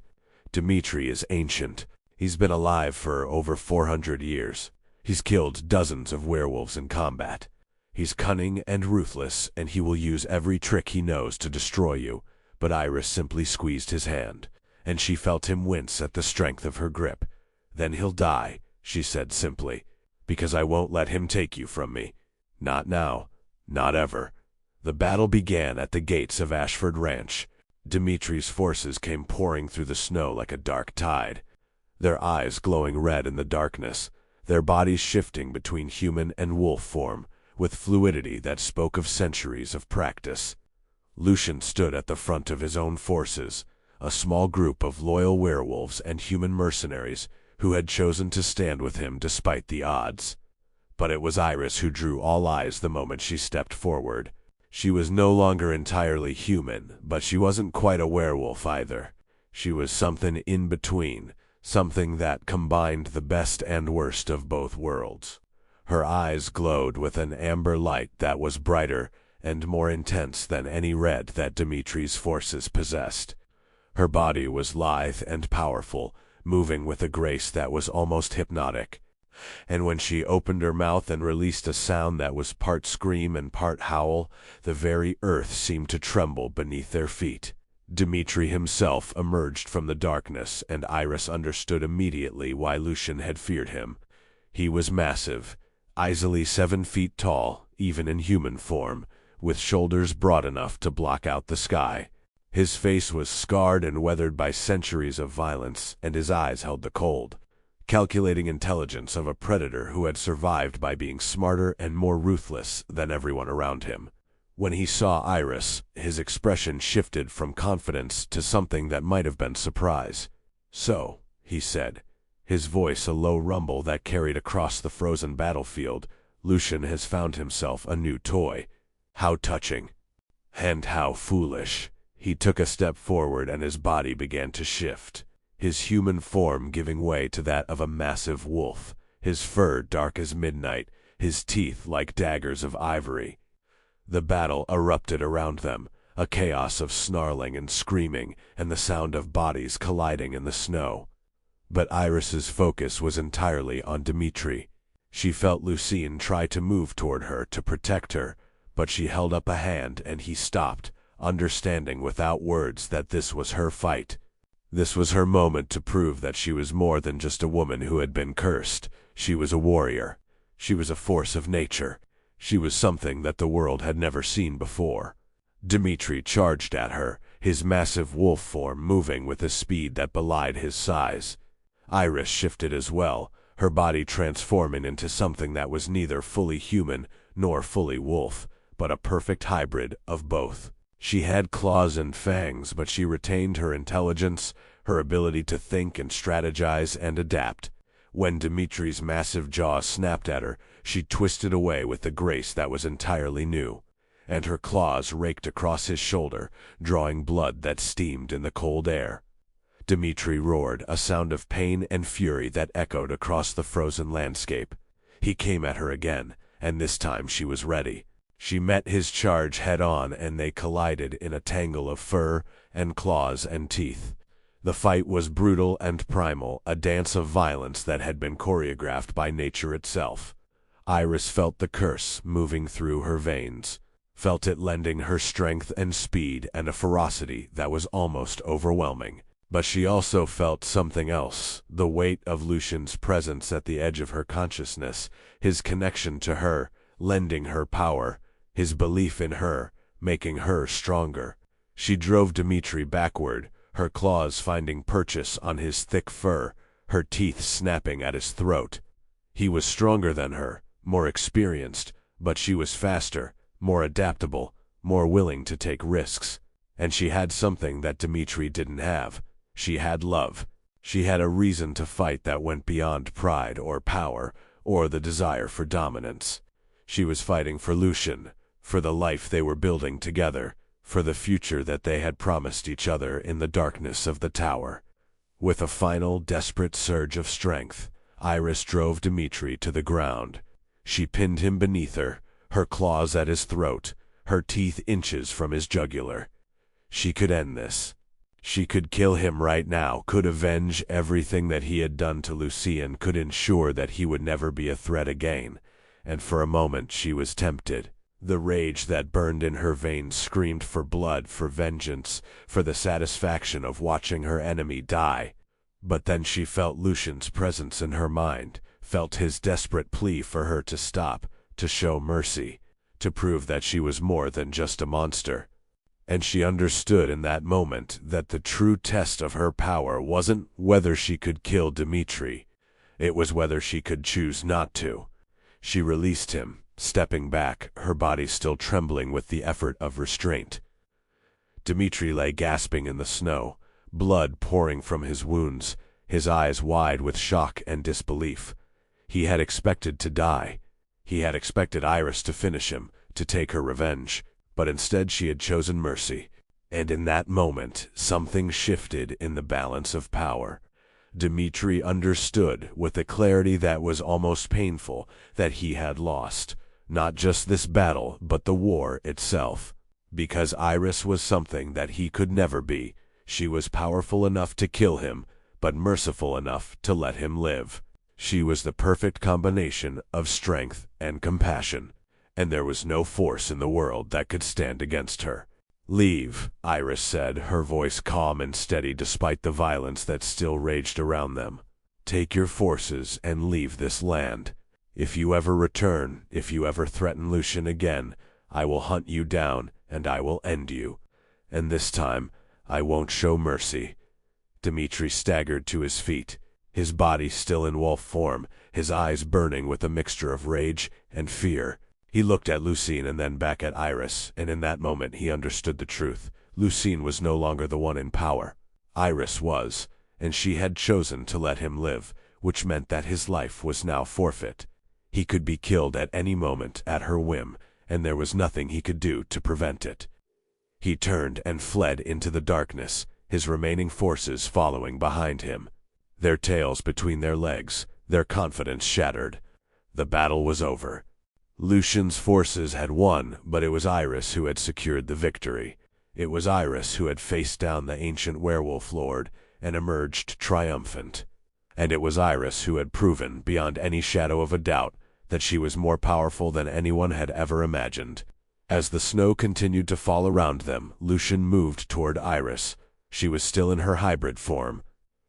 [SPEAKER 5] "Dmitri is ancient. He's been alive for over 400 years. He's killed dozens of werewolves in combat. He's cunning and ruthless, and he will use every trick he knows to destroy you." But Iris simply squeezed his hand, and she felt him wince at the strength of her grip. "Then he'll die," she said simply, "because I won't let him take you from me. Not now. Not ever." The battle began at the gates of Ashford Ranch. Dimitri's forces came pouring through the snow like a dark tide, their eyes glowing red in the darkness, their bodies shifting between human and wolf form, with fluidity that spoke of centuries of practice. Lucian stood at the front of his own forces, a small group of loyal werewolves and human mercenaries who had chosen to stand with him despite the odds. But it was Iris who drew all eyes the moment she stepped forward. She was no longer entirely human, but she wasn't quite a werewolf either. She was something in between, something that combined the best and worst of both worlds. Her eyes glowed with an amber light that was brighter and more intense than any red that Dimitri's forces possessed. Her body was lithe and powerful, moving with a grace that was almost hypnotic. And when she opened her mouth and released a sound that was part scream and part howl, the very earth seemed to tremble beneath their feet. Dmitri himself emerged from the darkness, and Iris understood immediately why Lucian had feared him. He was massive, easily 7 feet tall, even in human form, with shoulders broad enough to block out the sky. His face was scarred and weathered by centuries of violence, and his eyes held the cold, calculating intelligence of a predator who had survived by being smarter and more ruthless than everyone around him. When he saw Iris, his expression shifted from confidence to something that might have been surprise. "So," he said, his voice a low rumble that carried across the frozen battlefield, "Lucian has found himself a new toy. How touching. And how foolish." He took a step forward and his body began to shift, his human form giving way to that of a massive wolf, his fur dark as midnight, his teeth like daggers of ivory. The battle erupted around them, a chaos of snarling and screaming, and the sound of bodies colliding in the snow. But Iris's focus was entirely on Dmitri. She felt Lucian try to move toward her to protect her, but she held up a hand and he stopped, understanding without words that this was her fight. This was her moment to prove that she was more than just a woman who had been cursed. She was a warrior. She was a force of nature. She was something that the world had never seen before. Dmitri charged at her, his massive wolf form moving with a speed that belied his size. Iris shifted as well, her body transforming into something that was neither fully human nor fully wolf, but a perfect hybrid of both. She had claws and fangs, but she retained her intelligence, her ability to think and strategize and adapt. When Dimitri's massive jaw snapped at her, she twisted away with a grace that was entirely new, and her claws raked across his shoulder, drawing blood that steamed in the cold air. Dmitri roared, a sound of pain and fury that echoed across the frozen landscape. He came at her again, and this time she was ready. She met his charge head-on, and they collided in a tangle of fur and claws and teeth. The fight was brutal and primal, a dance of violence that had been choreographed by nature itself. Iris felt the curse moving through her veins. felt it lending her strength and speed and a ferocity that was almost overwhelming. But she also felt something else, the weight of Lucian's presence at the edge of her consciousness, his connection to her, lending her power, his belief in her, making her stronger. She drove Dmitri backward, her claws finding purchase on his thick fur, her teeth snapping at his throat. He was stronger than her, more experienced, but she was faster, more adaptable, more willing to take risks. And she had something that Dmitri didn't have. She had love. She had a reason to fight that went beyond pride or power or the desire for dominance. She was fighting for Lucian, for the life they were building together, for the future that they had promised each other in the darkness of the tower. With a final, desperate surge of strength, Iris drove Dmitri to the ground. She pinned him beneath her claws at his throat, her teeth inches from his jugular. She could end this. She could kill him right now, could avenge everything that he had done to Lucian, could ensure that he would never be a threat again. And for a moment she was tempted. The rage that burned in her veins screamed for blood, for vengeance, for the satisfaction of watching her enemy die. But then she felt Lucian's presence in her mind, felt his desperate plea for her to stop, to show mercy, to prove that she was more than just a monster. And she understood in that moment that the true test of her power wasn't whether she could kill Dmitri. It was whether she could choose not to. She released him, stepping back, her body still trembling with the effort of restraint. Dmitri lay gasping in the snow, blood pouring from his wounds, his eyes wide with shock and disbelief. He had expected to die. He had expected Iris to finish him, to take her revenge. But instead she had chosen mercy, and in that moment something shifted in the balance of power. Dmitri understood, with a clarity that was almost painful, that he had lost, not just this battle, but the war itself. Because Iris was something that he could never be. She was powerful enough to kill him, but merciful enough to let him live. She was the perfect combination of strength and compassion. And there was no force in the world that could stand against her. "Leave," Iris said, her voice calm and steady despite the violence that still raged around them. "Take your forces and leave this land. If you ever return, if you ever threaten Lucian again, I will hunt you down and I will end you. And this time, I won't show mercy." Dmitri staggered to his feet, his body still in wolf form, his eyes burning with a mixture of rage and fear. He looked at Lucian and then back at Iris, and in that moment he understood the truth. Lucian was no longer the one in power. Iris was, and she had chosen to let him live, which meant that his life was now forfeit. He could be killed at any moment at her whim, and there was nothing he could do to prevent it. He turned and fled into the darkness, his remaining forces following behind him, their tails between their legs, their confidence shattered. The battle was over. Lucian's forces had won, but it was Iris who had secured the victory. It was Iris who had faced down the ancient werewolf lord and emerged triumphant. And it was Iris who had proven, beyond any shadow of a doubt, that she was more powerful than anyone had ever imagined. As the snow continued to fall around them, Lucian moved toward Iris. She was still in her hybrid form,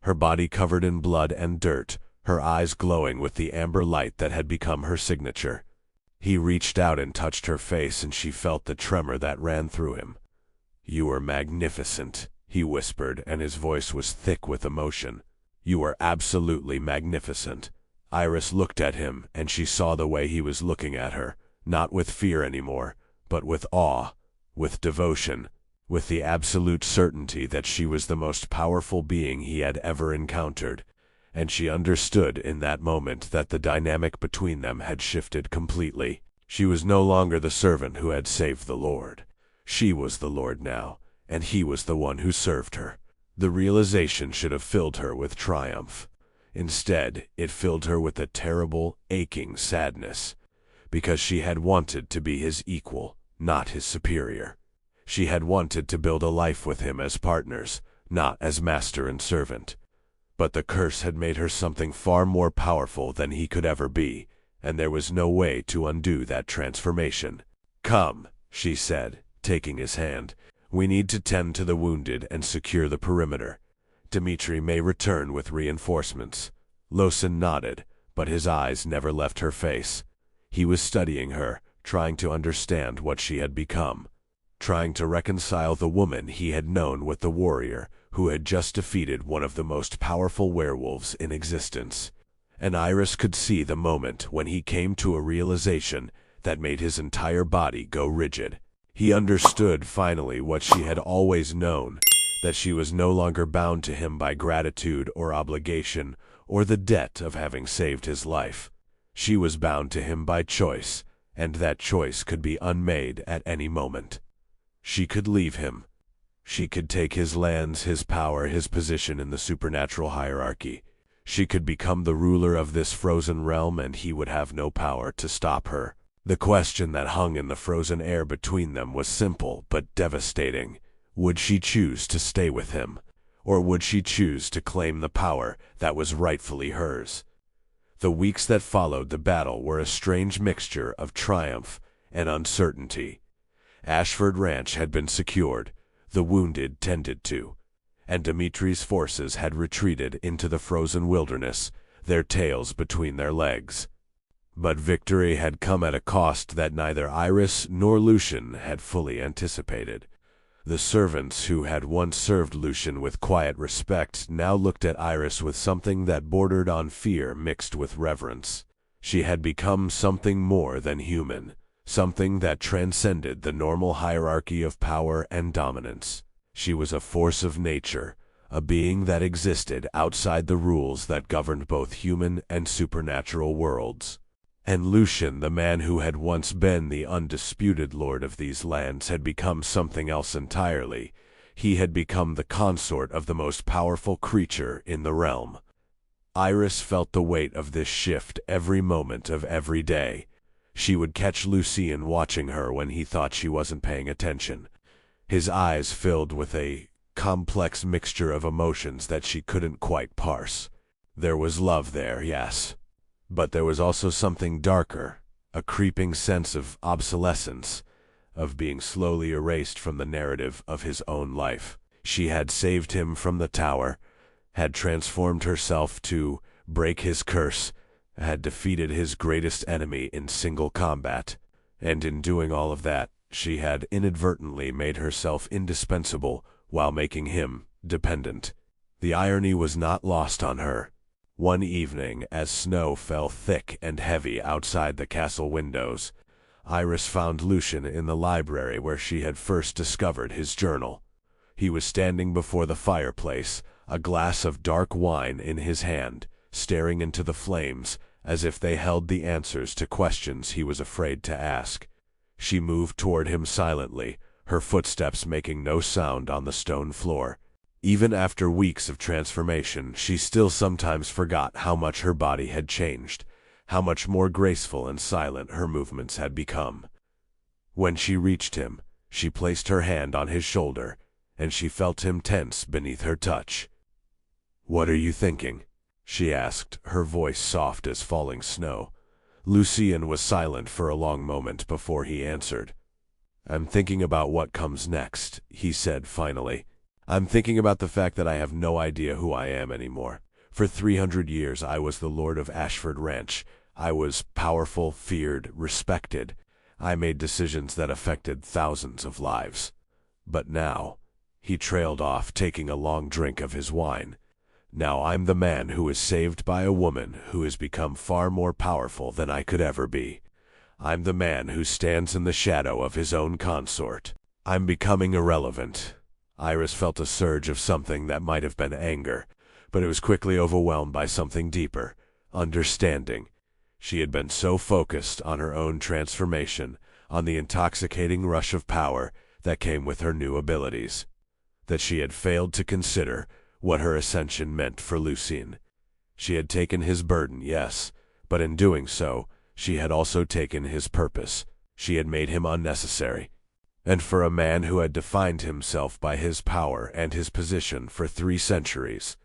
[SPEAKER 5] her body covered in blood and dirt, her eyes glowing with the amber light that had become her signature. He reached out and touched her face, and she felt the tremor that ran through him. "You are magnificent," he whispered, and his voice was thick with emotion. "You are absolutely magnificent." Iris looked at him, and she saw the way he was looking at her, not with fear anymore, but with awe, with devotion, with the absolute certainty that she was the most powerful being he had ever encountered. And she understood in that moment that the dynamic between them had shifted completely. She was no longer the servant who had saved the Lord. She was the Lord now, and he was the one who served her. The realization should have filled her with triumph. Instead, it filled her with a terrible, aching sadness, because she had wanted to be his equal, not his superior. She had wanted to build a life with him as partners, not as master and servant. But the curse had made her something far more powerful than he could ever be, and there was no way to undo that transformation. "Come," she said, taking his hand. "We need to tend to the wounded and secure the perimeter. Dmitri may return with reinforcements." Lucian nodded, but his eyes never left her face. He was studying her, trying to understand what she had become, trying to reconcile the woman he had known with the warrior who had just defeated one of the most powerful werewolves in existence. And Iris could see the moment when he came to a realization that made his entire body go rigid. He understood finally what she had always known, that she was no longer bound to him by gratitude or obligation or the debt of having saved his life. She was bound to him by choice, and that choice could be unmade at any moment. She could leave him. She could take his lands, his power, his position in the supernatural hierarchy. She could become the ruler of this frozen realm, and he would have no power to stop her. The question that hung in the frozen air between them was simple but devastating. Would she choose to stay with him, or would she choose to claim the power that was rightfully hers? The weeks that followed the battle were a strange mixture of triumph and uncertainty. Ashford Ranch had been secured, the wounded tended to, and Dimitri's forces had retreated into the frozen wilderness, their tails between their legs. But victory had come at a cost that neither Iris nor Lucian had fully anticipated. The servants who had once served Lucian with quiet respect now looked at Iris with something that bordered on fear mixed with reverence. She had become something more than human, something that transcended the normal hierarchy of power and dominance. She was a force of nature, a being that existed outside the rules that governed both human and supernatural worlds. And Lucian, the man who had once been the undisputed lord of these lands, had become something else entirely. He had become the consort of the most powerful creature in the realm. Iris felt the weight of this shift every moment of every day. She would catch Lucian watching her when he thought she wasn't paying attention. His eyes filled with a complex mixture of emotions that she couldn't quite parse. There was love there, yes. But there was also something darker, a creeping sense of obsolescence, of being slowly erased from the narrative of his own life. She had saved him from the tower, had transformed herself to break his curse, had defeated his greatest enemy in single combat, and in doing all of that, she had inadvertently made herself indispensable while making him dependent. The irony was not lost on her. One evening, as snow fell thick and heavy outside the castle windows, Iris found Lucian in the library where she had first discovered his journal. He was standing before the fireplace, a glass of dark wine in his hand, staring into the flames as if they held the answers to questions he was afraid to ask. She moved toward him silently, her footsteps making no sound on the stone floor. Even after weeks of transformation, she still sometimes forgot how much her body had changed, how much more graceful and silent her movements had become. When she reached him, she placed her hand on his shoulder, and she felt him tense beneath her touch. "What are you thinking?" she asked, her voice soft as falling snow. Lucian was silent for a long moment before he answered. "I'm thinking about what comes next," he said finally. "I'm thinking about the fact that I have no idea who I am anymore. For 300 years I was the lord of Ashford Ranch. I was powerful, feared, respected. I made decisions that affected thousands of lives. But now," he trailed off, taking a long drink of his wine, "now I'm the man who is saved by a woman who has become far more powerful than I could ever be. I'm the man who stands in the shadow of his own consort. I'm becoming irrelevant." Iris felt a surge of something that might have been anger, but it was quickly overwhelmed by something deeper, understanding. She had been so focused on her own transformation, on the intoxicating rush of power that came with her new abilities, that she had failed to consider what her ascension meant for Lucian. She had taken his burden, yes, but in doing so, she had also taken his purpose. She had made him unnecessary. And for a man who had defined himself by his power and his position for 3 centuries,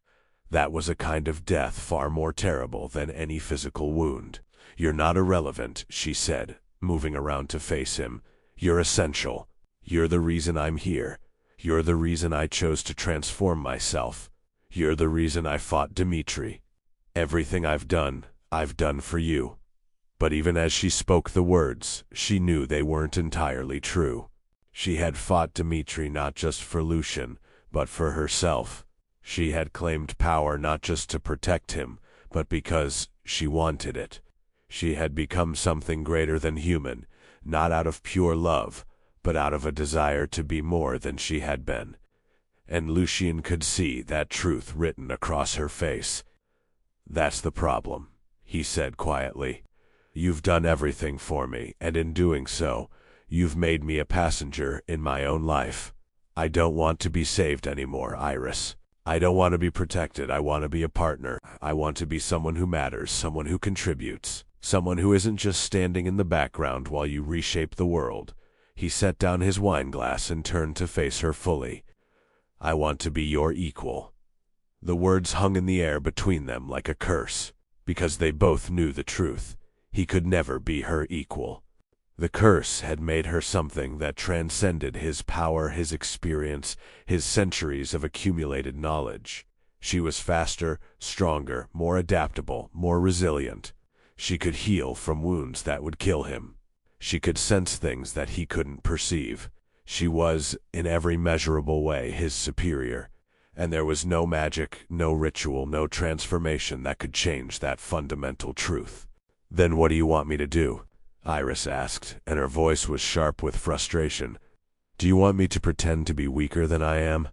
[SPEAKER 5] that was a kind of death far more terrible than any physical wound. "You're not irrelevant," she said, moving around to face him. You're essential. You're the reason I'm here. You're the reason I chose to transform myself. You're the reason I fought Dimitri. Everything I've done for you." But even as she spoke the words, she knew they weren't entirely true. She had fought Dimitri not just for Lucian, but for herself. She had claimed power not just to protect him, but because she wanted it. She had become something greater than human, not out of pure love, but out of a desire to be more than she had been. And Lucian could see that truth written across her face. "That's the problem," he said quietly. "You've done everything for me, and in doing so, you've made me a passenger in my own life. I don't want to be saved anymore, Iris. I don't want to be protected. I want to be a partner. I want to be someone who matters, someone who contributes, someone who isn't just standing in the background while you reshape the world." He set down his wine glass and turned to face her fully. "I want to be your equal." The words hung in the air between them like a curse, because they both knew the truth. He could never be her equal. The curse had made her something that transcended his power, his experience, his centuries of accumulated knowledge. She was faster, stronger, more adaptable, more resilient. She could heal from wounds that would kill him. She could sense things that he couldn't perceive. She was, in every measurable way, his superior. And there was no magic, no ritual, no transformation that could change that fundamental truth. "Then what do you want me to do?" Iris asked, and her voice was sharp with frustration. "Do you want me to pretend to be weaker than I am?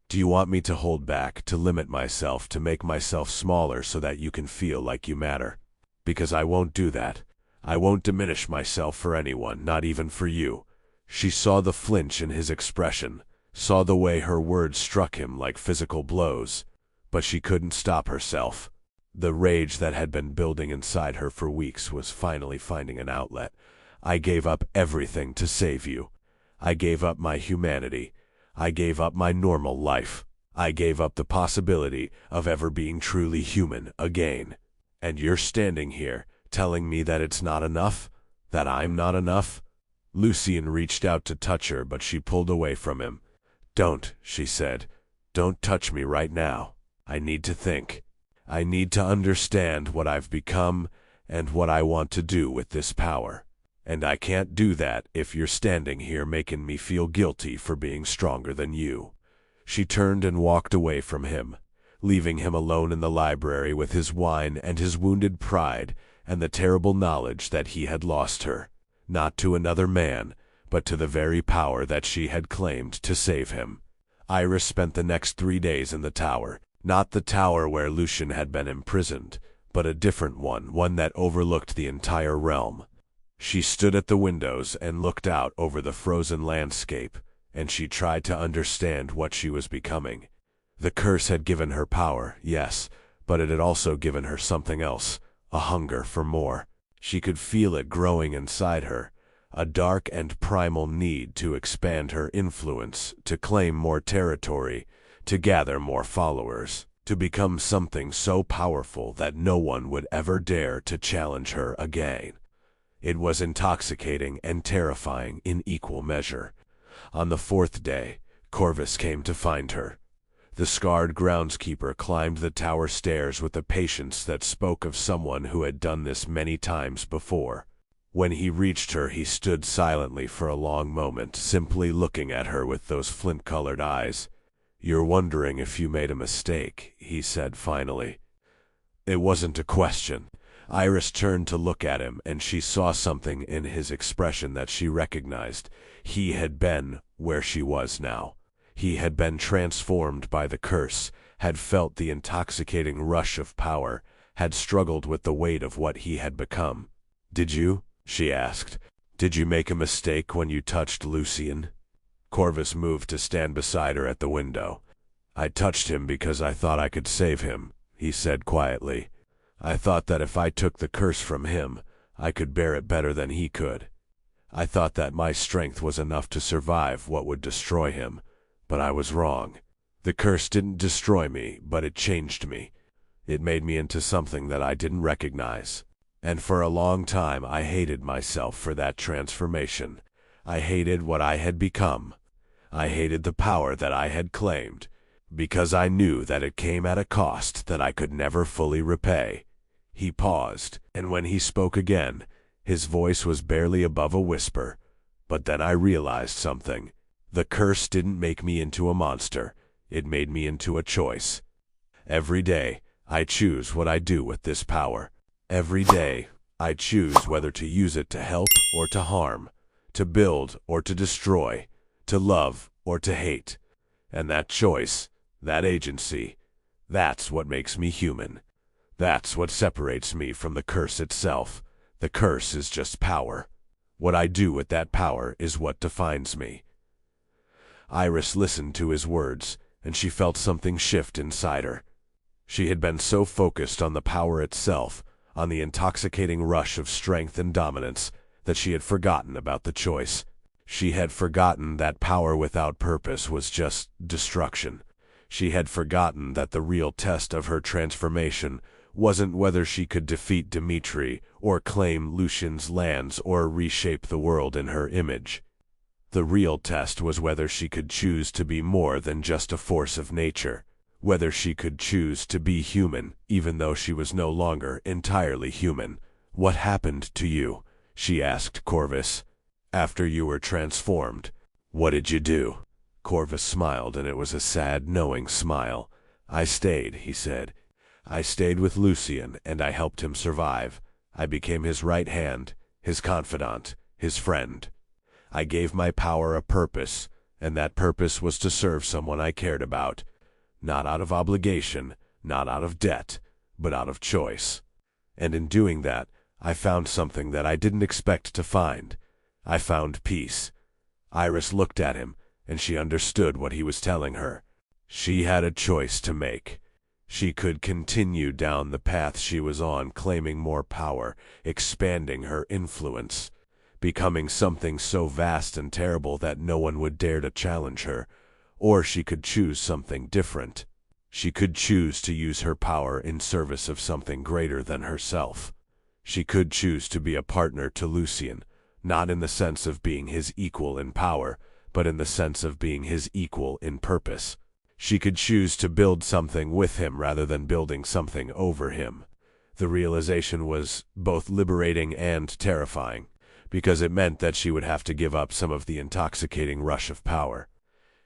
[SPEAKER 5] Do you want me to hold back, to limit myself, to make myself smaller so that you can feel like you matter? Because I won't do that. I won't diminish myself for anyone, not even for you." She saw the flinch in his expression, saw the way her words struck him like physical blows, but she couldn't stop herself. The rage that had been building inside her for weeks was finally finding an outlet. "I gave up everything to save you. I gave up my humanity. I gave up my normal life. I gave up the possibility of ever being truly human again. And you're standing here, telling me that it's not enough? That I'm not enough?" Lucian reached out to touch her, but she pulled away from him. "Don't," she said. "Don't touch me right now. I need to think. I need to understand what I've become and what I want to do with this power. And I can't do that if you're standing here making me feel guilty for being stronger than you." She turned and walked away from him, leaving him alone in the library with his wine and his wounded pride and the terrible knowledge that he had lost her, not to another man, but to the very power that she had claimed to save him. Iris spent the next 3 days in the tower. Not the tower where Lucian had been imprisoned, but a different one, one that overlooked the entire realm. She stood at the windows and looked out over the frozen landscape, and she tried to understand what she was becoming. The curse had given her power, yes, but it had also given her something else, a hunger for more. She could feel it growing inside her, a dark and primal need to expand her influence, to claim more territory, to gather more followers, to become something so powerful that no one would ever dare to challenge her again. It was intoxicating and terrifying in equal measure. On the 4th day, Corvus came to find her. The scarred groundskeeper climbed the tower stairs with a patience that spoke of someone who had done this many times before. When he reached her, he stood silently for a long moment, simply looking at her with those flint-colored eyes. "You're wondering if you made a mistake," he said finally. It wasn't a question. Iris turned to look at him, and she saw something in his expression that she recognized. He had been where she was now. He had been transformed by the curse, had felt the intoxicating rush of power, had struggled with the weight of what he had become. "Did you?" she asked. "Did you make a mistake when you touched Lucian?" Corvus moved to stand beside her at the window. "I touched him because I thought I could save him," he said quietly. "I thought that if I took the curse from him, I could bear it better than he could. I thought that my strength was enough to survive what would destroy him, but I was wrong. The curse didn't destroy me, but it changed me. It made me into something that I didn't recognize. And for a long time I hated myself for that transformation. I hated what I had become. I hated the power that I had claimed, because I knew that it came at a cost that I could never fully repay. He paused, and when he spoke again, his voice was barely above a whisper. But then I realized something. The curse didn't make me into a monster. It made me into a choice. Every day, I choose what I do with this power. Every day, I choose whether to use it to help or to harm, to build or to destroy, to love or to hate. And that choice, that agency, that's what makes me human. That's what separates me from the curse itself. The curse is just power. What I do with that power is what defines me. Iris listened to his words, and she felt something shift inside her. She had been so focused on the power itself, on the intoxicating rush of strength and dominance, that she had forgotten about the choice. She had forgotten that power without purpose was just destruction. She had forgotten that the real test of her transformation wasn't whether she could defeat Dmitri, or claim Lucian's lands, or reshape the world in her image. The real test was whether she could choose to be more than just a force of nature, whether she could choose to be human, even though she was no longer entirely human. "What happened to you?" she asked Corvus. "After you were transformed, what did you do?" Corvus smiled, and it was a sad, knowing smile. "I stayed," he said. "I stayed with Lucian, and I helped him survive. I became his right hand, his confidant, his friend. I gave my power a purpose, and that purpose was to serve someone I cared about. Not out of obligation, not out of debt, but out of choice. And in doing that, I found something that I didn't expect to find. I found peace." Iris looked at him, and she understood what he was telling her. She had a choice to make. She could continue down the path she was on, claiming more power, expanding her influence, becoming something so vast and terrible that no one would dare to challenge her. Or she could choose something different. She could choose to use her power in service of something greater than herself. She could choose to be a partner to Lucian, not in the sense of being his equal in power, but in the sense of being his equal in purpose. She could choose to build something with him rather than building something over him. The realization was both liberating and terrifying, because it meant that she would have to give up some of the intoxicating rush of power.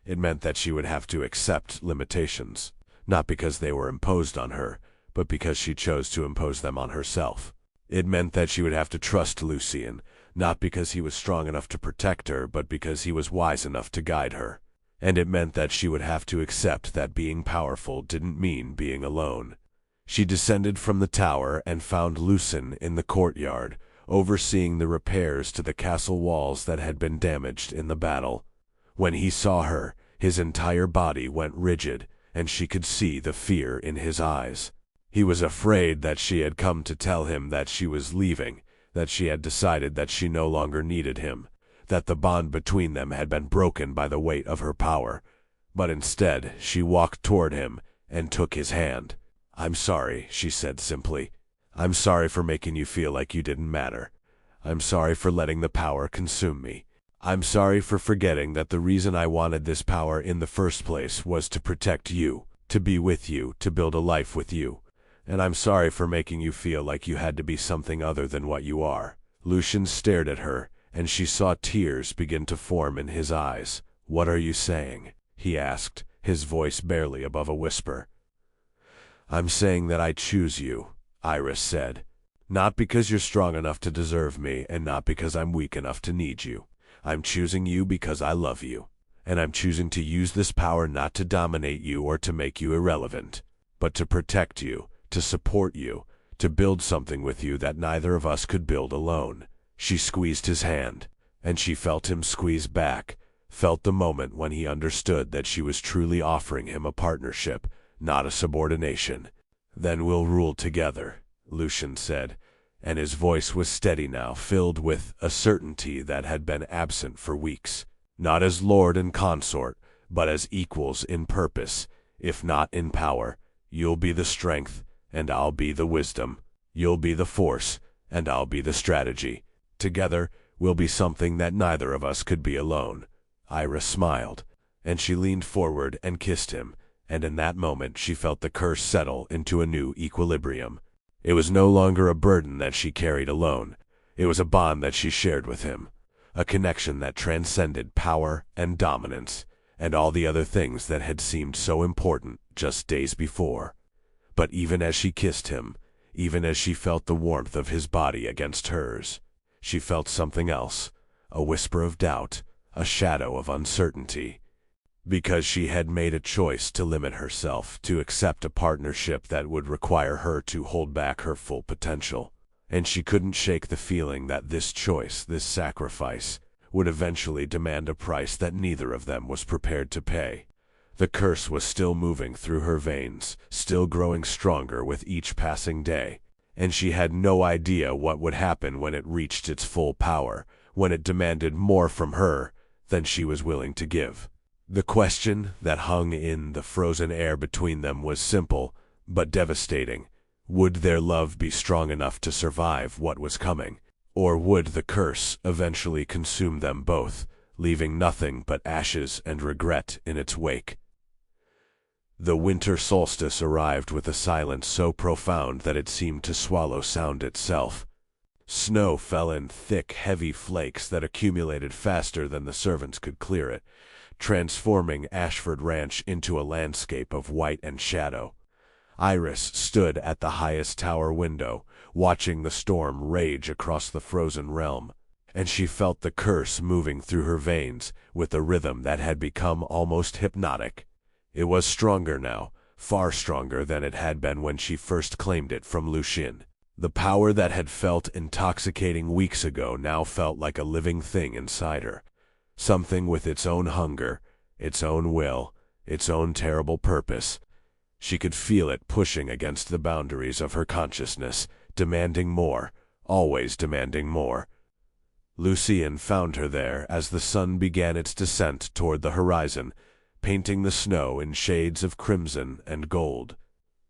[SPEAKER 5] It meant that she would have to accept limitations, not because they were imposed on her, but because she chose to impose them on herself. It meant that she would have to trust Lucian, not because he was strong enough to protect her, but because he was wise enough to guide her. And it meant that she would have to accept that being powerful didn't mean being alone. She descended from the tower and found Lucian in the courtyard, overseeing the repairs to the castle walls that had been damaged in the battle. When he saw her, his entire body went rigid, and she could see the fear in his eyes. He was afraid that she had come to tell him that she was leaving, that she had decided that she no longer needed him, that the bond between them had been broken by the weight of her power. But instead, she walked toward him and took his hand. "I'm sorry," she said simply. "I'm sorry for making you feel like you didn't matter. I'm sorry for letting the power consume me. I'm sorry for forgetting that the reason I wanted this power in the first place was to protect you, to be with you, to build a life with you. And I'm sorry for making you feel like you had to be something other than what you are." Lucian stared at her, and she saw tears begin to form in his eyes. "What are you saying?" he asked, his voice barely above a whisper. "I'm saying that I choose you," Iris said. "Not because you're strong enough to deserve me, and not because I'm weak enough to need you. I'm choosing you because I love you. And I'm choosing to use this power not to dominate you or to make you irrelevant, but to protect you, to support you, to build something with you that neither of us could build alone." She squeezed his hand, and she felt him squeeze back, felt the moment when he understood that she was truly offering him a partnership, not a subordination. "Then we'll rule together," Lucian said, and his voice was steady now, filled with a certainty that had been absent for weeks. "Not as lord and consort, but as equals in purpose, if not in power. You'll be the strength, and I'll be the wisdom. You'll be the force, and I'll be the strategy. Together, will be something that neither of us could be alone." Iris smiled, and she leaned forward and kissed him, and in that moment she felt the curse settle into a new equilibrium. It was no longer a burden that she carried alone. It was a bond that she shared with him, a connection that transcended power and dominance, and all the other things that had seemed so important just days before. But even as she kissed him, even as she felt the warmth of his body against hers, she felt something else, a whisper of doubt, a shadow of uncertainty. Because she had made a choice to limit herself, to accept a partnership that would require her to hold back her full potential. And she couldn't shake the feeling that this choice, this sacrifice, would eventually demand a price that neither of them was prepared to pay. The curse was still moving through her veins, still growing stronger with each passing day, and she had no idea what would happen when it reached its full power, when it demanded more from her than she was willing to give. The question that hung in the frozen air between them was simple, but devastating. Would their love be strong enough to survive what was coming? Or would the curse eventually consume them both, leaving nothing but ashes and regret in its wake? The winter solstice arrived with a silence so profound that it seemed to swallow sound itself. Snow fell in thick, heavy flakes that accumulated faster than the servants could clear it, transforming Ashford Ranch into a landscape of white and shadow. Iris stood at the highest tower window, watching the storm rage across the frozen realm, and she felt the curse moving through her veins with a rhythm that had become almost hypnotic. It was stronger now, far stronger than it had been when she first claimed it from Lucien. The power that had felt intoxicating weeks ago now felt like a living thing inside her, something with its own hunger, its own will, its own terrible purpose. She could feel it pushing against the boundaries of her consciousness, demanding more, always demanding more. Lucien found her there as the sun began its descent toward the horizon, painting the snow in shades of crimson and gold.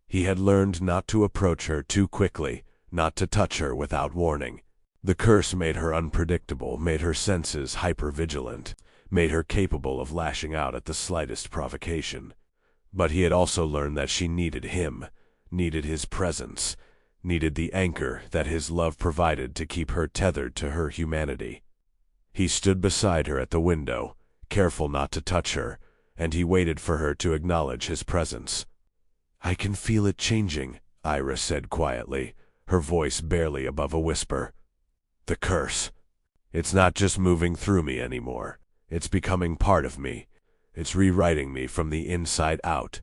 [SPEAKER 5] He had learned not to approach her too quickly, not to touch her without warning. The curse made her unpredictable, made her senses hypervigilant, made her capable of lashing out at the slightest provocation. But he had also learned that she needed him, needed his presence, needed the anchor that his love provided to keep her tethered to her humanity. He stood beside her at the window, careful not to touch her, and he waited for her to acknowledge his presence. "I can feel it changing," Iris said quietly, her voice barely above a whisper. "The curse. It's not just moving through me anymore. It's becoming part of me. It's rewriting me from the inside out."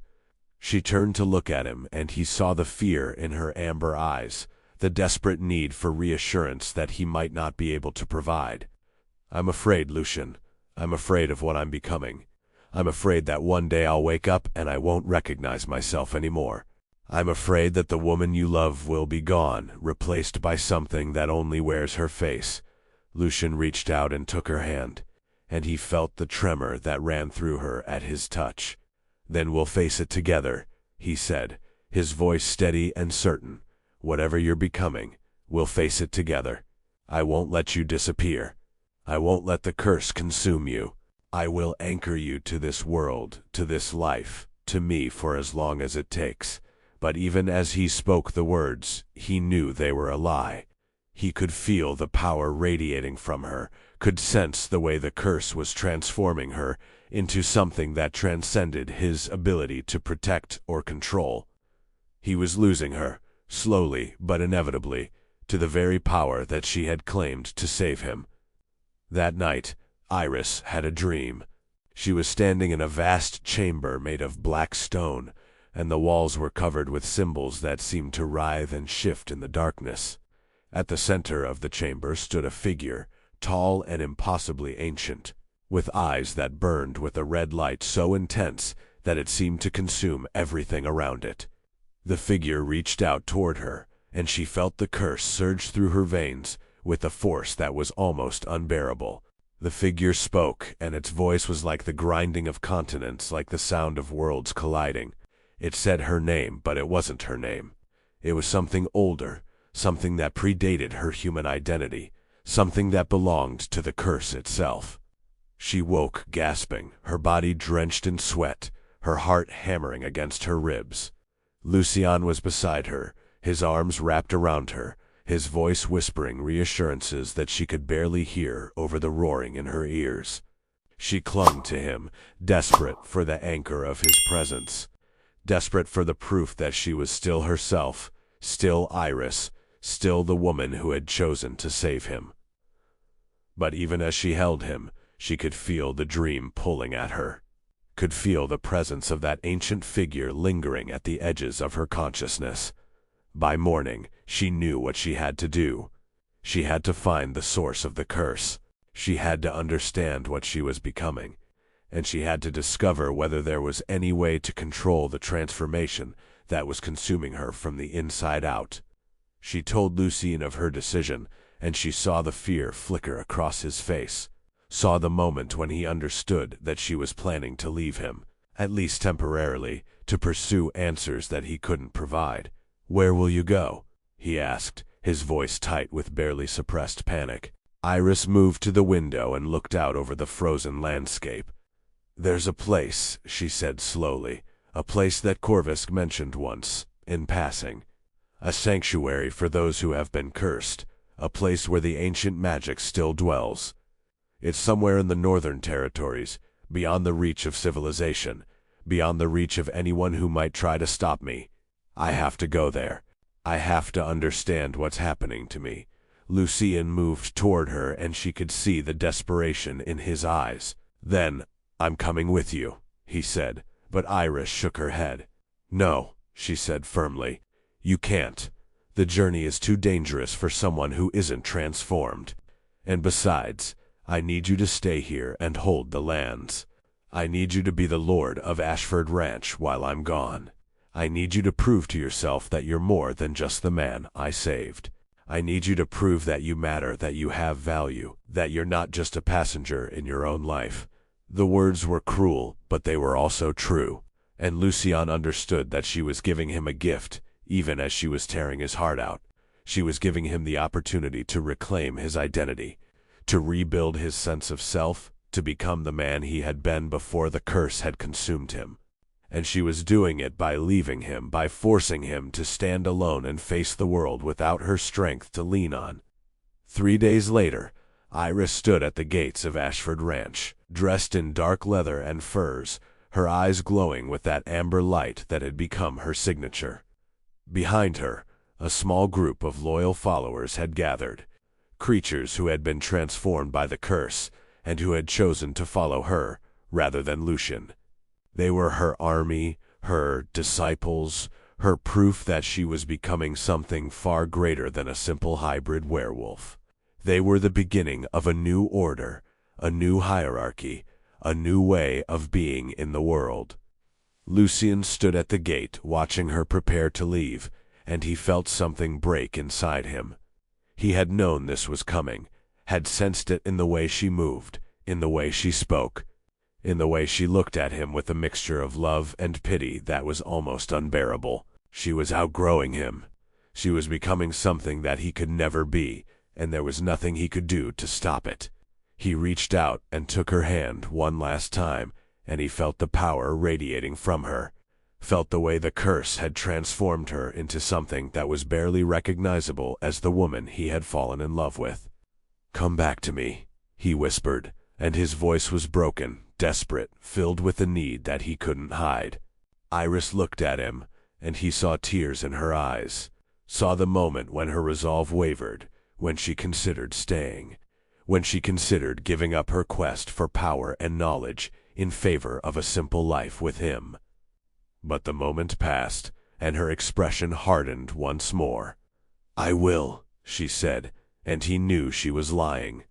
[SPEAKER 5] She turned to look at him, and he saw the fear in her amber eyes, the desperate need for reassurance that he might not be able to provide. "I'm afraid, Lucien. I'm afraid of what I'm becoming. I'm afraid that one day I'll wake up and I won't recognize myself anymore. I'm afraid that the woman you love will be gone, replaced by something that only wears her face." Lucien reached out and took her hand, and he felt the tremor that ran through her at his touch. "Then we'll face it together," he said, his voice steady and certain. "Whatever you're becoming, we'll face it together. I won't let you disappear. I won't let the curse consume you. I will anchor you to this world, to this life, to me for as long as it takes." But even as he spoke the words, he knew they were a lie. He could feel the power radiating from her, could sense the way the curse was transforming her into something that transcended his ability to protect or control. He was losing her, slowly but inevitably, to the very power that she had claimed to save him. That night, Iris had a dream. She was standing in a vast chamber made of black stone, and the walls were covered with symbols that seemed to writhe and shift in the darkness. At the center of the chamber stood a figure, tall and impossibly ancient, with eyes that burned with a red light so intense that it seemed to consume everything around it. The figure reached out toward her, and she felt the curse surge through her veins with a force that was almost unbearable. The figure spoke, and its voice was like the grinding of continents, like the sound of worlds colliding. It said her name, but it wasn't her name. It was something older, something that predated her human identity, something that belonged to the curse itself. She woke, gasping, her body drenched in sweat, her heart hammering against her ribs. Lucien was beside her, his arms wrapped around her, his voice whispering reassurances that she could barely hear over the roaring in her ears. She clung to him, desperate for the anchor of his presence, desperate for the proof that she was still herself, still Iris, still the woman who had chosen to save him. But even as she held him, she could feel the dream pulling at her, could feel the presence of that ancient figure lingering at the edges of her consciousness. By morning, she knew what she had to do. She had to find the source of the curse. She had to understand what she was becoming, and she had to discover whether there was any way to control the transformation that was consuming her from the inside out. She told Lucien of her decision, and she saw the fear flicker across his face, saw the moment when he understood that she was planning to leave him, at least temporarily, to pursue answers that he couldn't provide. "Where will you go?" he asked, his voice tight with barely suppressed panic. Iris moved to the window and looked out over the frozen landscape. "There's a place," she said slowly, "a place that Corvus mentioned once, in passing. A sanctuary for those who have been cursed, a place where the ancient magic still dwells. It's somewhere in the northern territories, beyond the reach of civilization, beyond the reach of anyone who might try to stop me. I have to go there. I have to understand what's happening to me." Lucien moved toward her, and she could see the desperation in his eyes. "Then, I'm coming with you," he said, but Iris shook her head. "No," she said firmly. "You can't. The journey is too dangerous for someone who isn't transformed. And besides, I need you to stay here and hold the lands. I need you to be the lord of Ashford Ranch while I'm gone. I need you to prove to yourself that you're more than just the man I saved. I need you to prove that you matter, that you have value, that you're not just a passenger in your own life." The words were cruel, but they were also true, and Lucien understood that she was giving him a gift, even as she was tearing his heart out. She was giving him the opportunity to reclaim his identity, to rebuild his sense of self, to become the man he had been before the curse had consumed him. And she was doing it by leaving him, by forcing him to stand alone and face the world without her strength to lean on. 3 days later, Iris stood at the gates of Ashford Ranch, dressed in dark leather and furs, her eyes glowing with that amber light that had become her signature. Behind her, a small group of loyal followers had gathered, creatures who had been transformed by the curse, and who had chosen to follow her rather than Lucien. They were her army, her disciples, her proof that she was becoming something far greater than a simple hybrid werewolf. They were the beginning of a new order, a new hierarchy, a new way of being in the world. Lucien stood at the gate, watching her prepare to leave, and he felt something break inside him. He had known this was coming, had sensed it in the way she moved, in the way she spoke, in the way she looked at him with a mixture of love and pity that was almost unbearable. She was outgrowing him. She was becoming something that he could never be, and there was nothing he could do to stop it. He reached out and took her hand one last time, and he felt the power radiating from her, felt the way the curse had transformed her into something that was barely recognizable as the woman he had fallen in love with. "Come back to me," he whispered, and his voice was broken, desperate, filled with a need that he couldn't hide. Iris looked at him, and he saw tears in her eyes, saw the moment when her resolve wavered, when she considered staying, when she considered giving up her quest for power and knowledge in favor of a simple life with him. But the moment passed, and her expression hardened once more. "I will," she said, and he knew she was lying.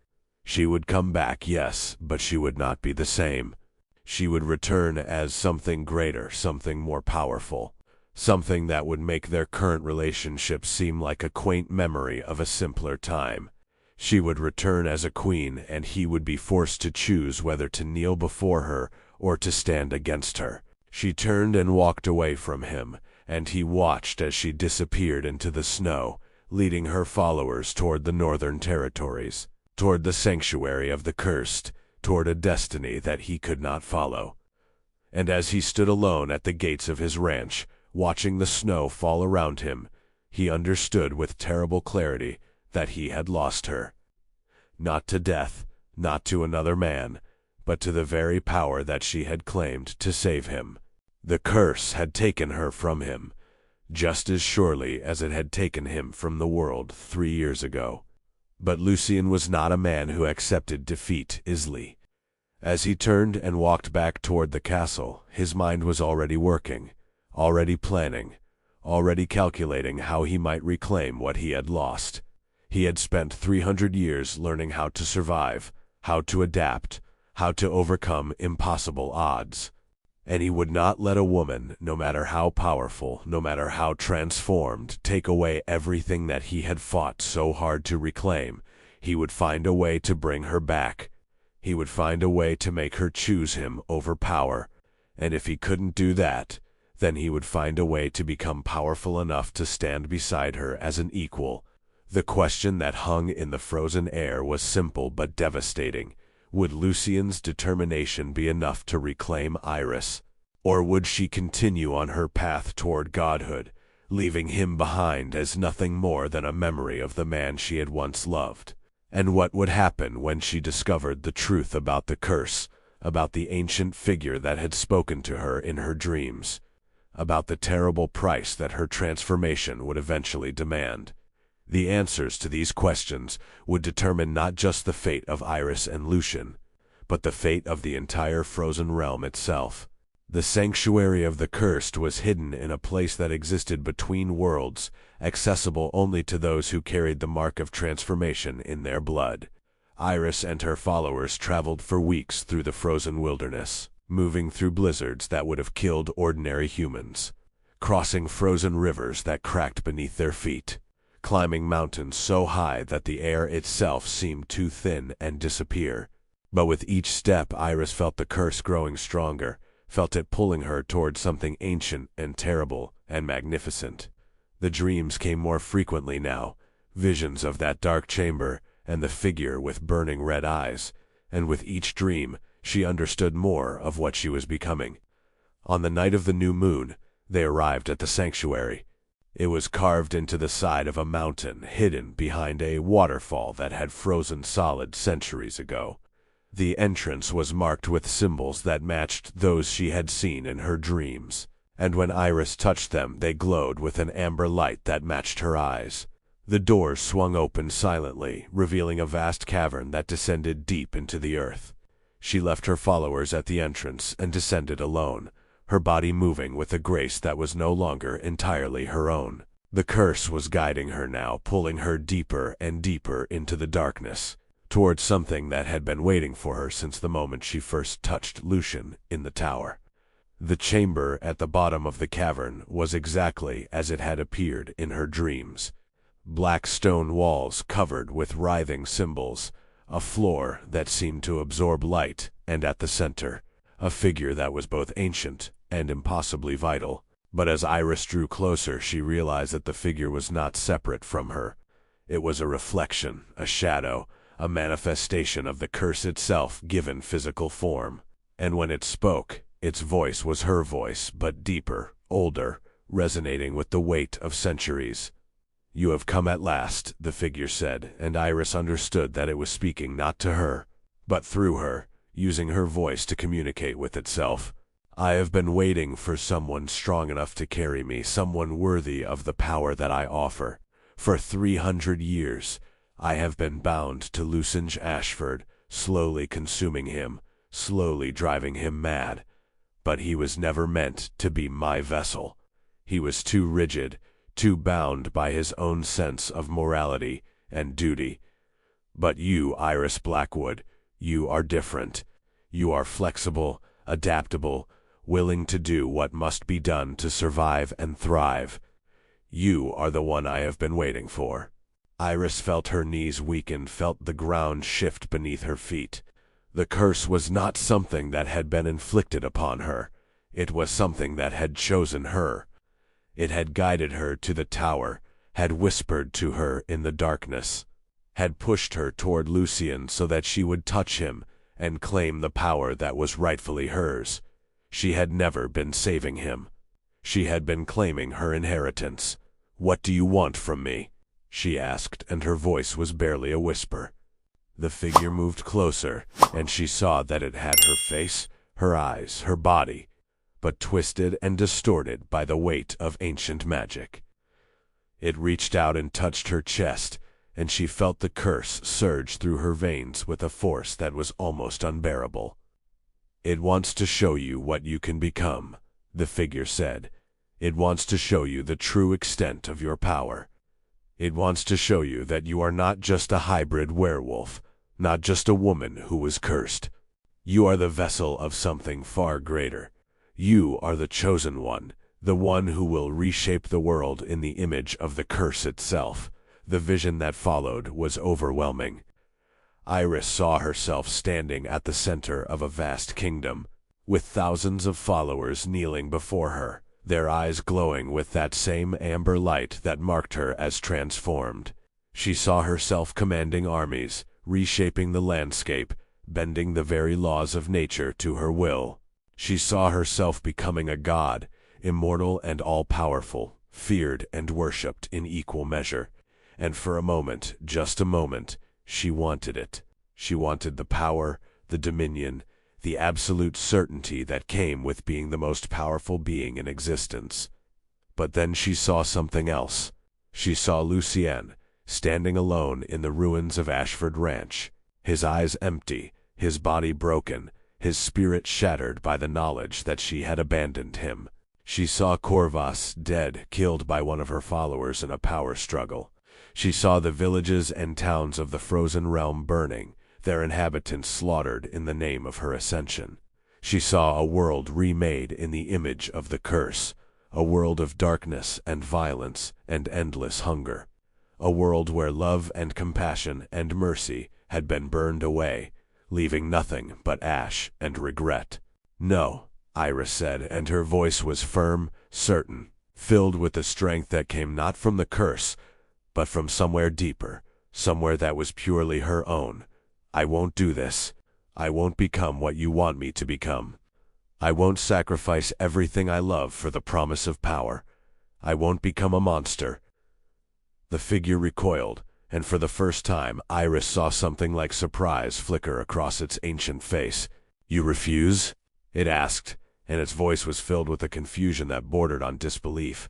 [SPEAKER 5] She would come back, yes, but she would not be the same. She would return as something greater, something more powerful, something that would make their current relationship seem like a quaint memory of a simpler time. She would return as a queen, and he would be forced to choose whether to kneel before her or to stand against her. She turned and walked away from him, and he watched as she disappeared into the snow, leading her followers toward the northern territories, toward the sanctuary of the cursed, toward a destiny that he could not follow. And as he stood alone at the gates of his ranch, watching the snow fall around him, he understood with terrible clarity that he had lost her. Not to death, not to another man, but to the very power that she had claimed to save him. The curse had taken her from him, just as surely as it had taken him from the world 3 years ago. But Lucien was not a man who accepted defeat easily. As he turned and walked back toward the castle, his mind was already working, already planning, already calculating how he might reclaim what he had lost. He had spent 300 years learning how to survive, how to adapt, how to overcome impossible odds. And he would not let a woman, no matter how powerful, no matter how transformed, take away everything that he had fought so hard to reclaim. He would find a way to bring her back. He would find a way to make her choose him over power. And if he couldn't do that, then he would find a way to become powerful enough to stand beside her as an equal. The question that hung in the frozen air was simple but devastating. Would Lucien's determination be enough to reclaim Iris? Or would she continue on her path toward godhood, leaving him behind as nothing more than a memory of the man she had once loved? And what would happen when she discovered the truth about the curse, about the ancient figure that had spoken to her in her dreams, about the terrible price that her transformation would eventually demand? The answers to these questions would determine not just the fate of Iris and Lucien, but the fate of the entire frozen realm itself. The sanctuary of the cursed was hidden in a place that existed between worlds, accessible only to those who carried the mark of transformation in their blood. Iris and her followers traveled for weeks through the frozen wilderness, moving through blizzards that would have killed ordinary humans, crossing frozen rivers that cracked beneath their feet, climbing mountains so high that the air itself seemed too thin and disappear. But with each step, Iris felt the curse growing stronger, felt it pulling her toward something ancient and terrible and magnificent. The dreams came more frequently now, visions of that dark chamber and the figure with burning red eyes, and with each dream, she understood more of what she was becoming. On the night of the new moon, they arrived at the sanctuary. It was carved into the side of a mountain, hidden behind a waterfall that had frozen solid centuries ago. The entrance was marked with symbols that matched those she had seen in her dreams, and when Iris touched them, they glowed with an amber light that matched her eyes. The doors swung open silently, revealing a vast cavern that descended deep into the earth. She left her followers at the entrance and descended alone, her body moving with a grace that was no longer entirely her own. The curse was guiding her now, pulling her deeper and deeper into the darkness, towards something that had been waiting for her since the moment she first touched Lucien in the tower. The chamber at the bottom of the cavern was exactly as it had appeared in her dreams. Black stone walls covered with writhing symbols, a floor that seemed to absorb light, and at the center, a figure that was both ancient and impossibly vital. But as Iris drew closer, she realized that the figure was not separate from her. It was a reflection, a shadow, a manifestation of the curse itself given physical form. And when it spoke, its voice was her voice, but deeper, older, resonating with the weight of centuries. "You have come at last," the figure said, and Iris understood that it was speaking not to her, but through her, using her voice to communicate with itself. "I have been waiting for someone strong enough to carry me, someone worthy of the power that I offer. For 300 years, I have been bound to Lucinge Ashford, slowly consuming him, slowly driving him mad. But he was never meant to be my vessel. He was too rigid, too bound by his own sense of morality and duty. But you, Iris Blackwood, you are different. You are flexible, adaptable, willing to do what must be done to survive and thrive. You are the one I have been waiting for." Iris felt her knees weaken, felt the ground shift beneath her feet. The curse was not something that had been inflicted upon her. It was something that had chosen her. It had guided her to the tower, had whispered to her in the darkness, had pushed her toward Lucian so that she would touch him and claim the power that was rightfully hers. She had never been saving him. She had been claiming her inheritance. "What do you want from me?" she asked, and her voice was barely a whisper. The figure moved closer, and she saw that it had her face, her eyes, her body, but twisted and distorted by the weight of ancient magic. It reached out and touched her chest, and she felt the curse surge through her veins with a force that was almost unbearable. "It wants to show you what you can become," the figure said. "It wants to show you the true extent of your power. It wants to show you that you are not just a hybrid werewolf, not just a woman who was cursed. You are the vessel of something far greater. You are the chosen one, the one who will reshape the world in the image of the curse itself." The vision that followed was overwhelming. Iris saw herself standing at the center of a vast kingdom, with thousands of followers kneeling before her, their eyes glowing with that same amber light that marked her as transformed. She saw herself commanding armies, reshaping the landscape, bending the very laws of nature to her will. She saw herself becoming a god, immortal and all-powerful, feared and worshipped in equal measure. And for a moment, just a moment, she wanted it. She wanted the power, the dominion, the absolute certainty that came with being the most powerful being in existence. But then she saw something else. She saw Lucien, standing alone in the ruins of Ashford Ranch, his eyes empty, his body broken, his spirit shattered by the knowledge that she had abandoned him. She saw Corvus dead, killed by one of her followers in a power struggle. She saw the villages and towns of the frozen realm burning, their inhabitants slaughtered in the name of her ascension. She saw a world remade in the image of the curse, a world of darkness and violence and endless hunger, a world where love and compassion and mercy had been burned away, leaving nothing but ash and regret. "No," Iris said, and her voice was firm, certain, filled with the strength that came not from the curse, but from somewhere deeper, somewhere that was purely her own. "I won't do this. I won't become what you want me to become. I won't sacrifice everything I love for the promise of power. I won't become a monster." The figure recoiled, and for the first time Iris saw something like surprise flicker across its ancient face. "You refuse?" it asked, and its voice was filled with a confusion that bordered on disbelief.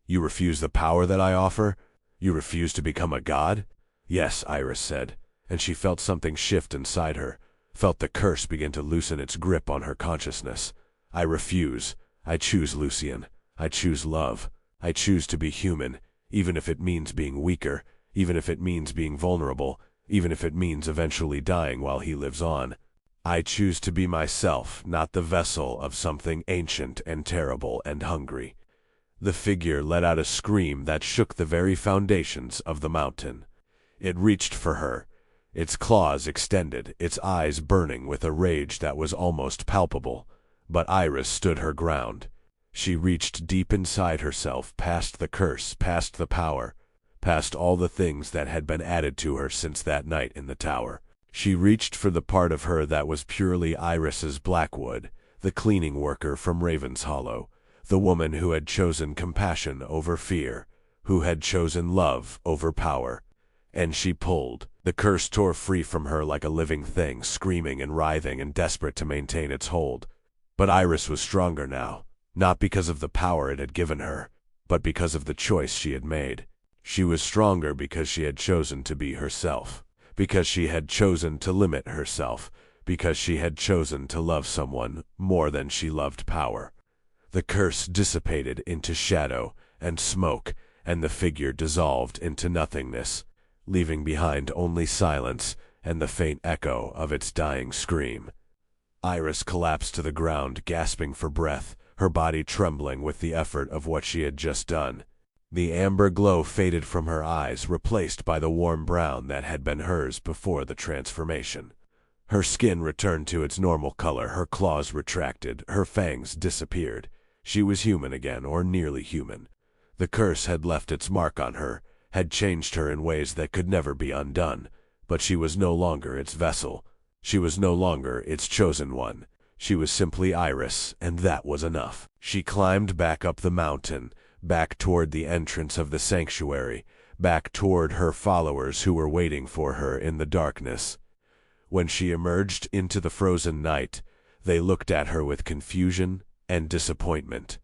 [SPEAKER 5] "You refuse the power that I offer? You refuse to become a god?" "Yes," Iris said, and she felt something shift inside her, felt the curse begin to loosen its grip on her consciousness. "I refuse. I choose Lucien. I choose love. I choose to be human, even if it means being weaker, even if it means being vulnerable, even if it means eventually dying while he lives on. I choose to be myself, not the vessel of something ancient and terrible and hungry." The figure let out a scream that shook the very foundations of the mountain. It reached for her, its claws extended, its eyes burning with a rage that was almost palpable. But Iris stood her ground. She reached deep inside herself, past the curse, past the power, past all the things that had been added to her since that night in the tower. She reached for the part of her that was purely Iris's Blackwood, the cleaning worker from Raven's Hollow, the woman who had chosen compassion over fear, who had chosen love over power. And she pulled. The curse tore free from her like a living thing, screaming and writhing and desperate to maintain its hold. But Iris was stronger now, not because of the power it had given her, but because of the choice she had made. She was stronger because she had chosen to be herself, because she had chosen to limit herself, because she had chosen to love someone more than she loved power. The curse dissipated into shadow and smoke, and the figure dissolved into nothingness, leaving behind only silence and the faint echo of its dying scream. Iris collapsed to the ground, gasping for breath, her body trembling with the effort of what she had just done. The amber glow faded from her eyes, replaced by the warm brown that had been hers before the transformation. Her skin returned to its normal color, her claws retracted, her fangs disappeared. She was human again, or nearly human. The curse had left its mark on her, had changed her in ways that could never be undone, but she was no longer its vessel. She was no longer its chosen one. She was simply Iris, and that was enough. She climbed back up the mountain, back toward the entrance of the sanctuary, back toward her followers who were waiting for her in the darkness. When she emerged into the frozen night, they looked at her with confusion and disappointment.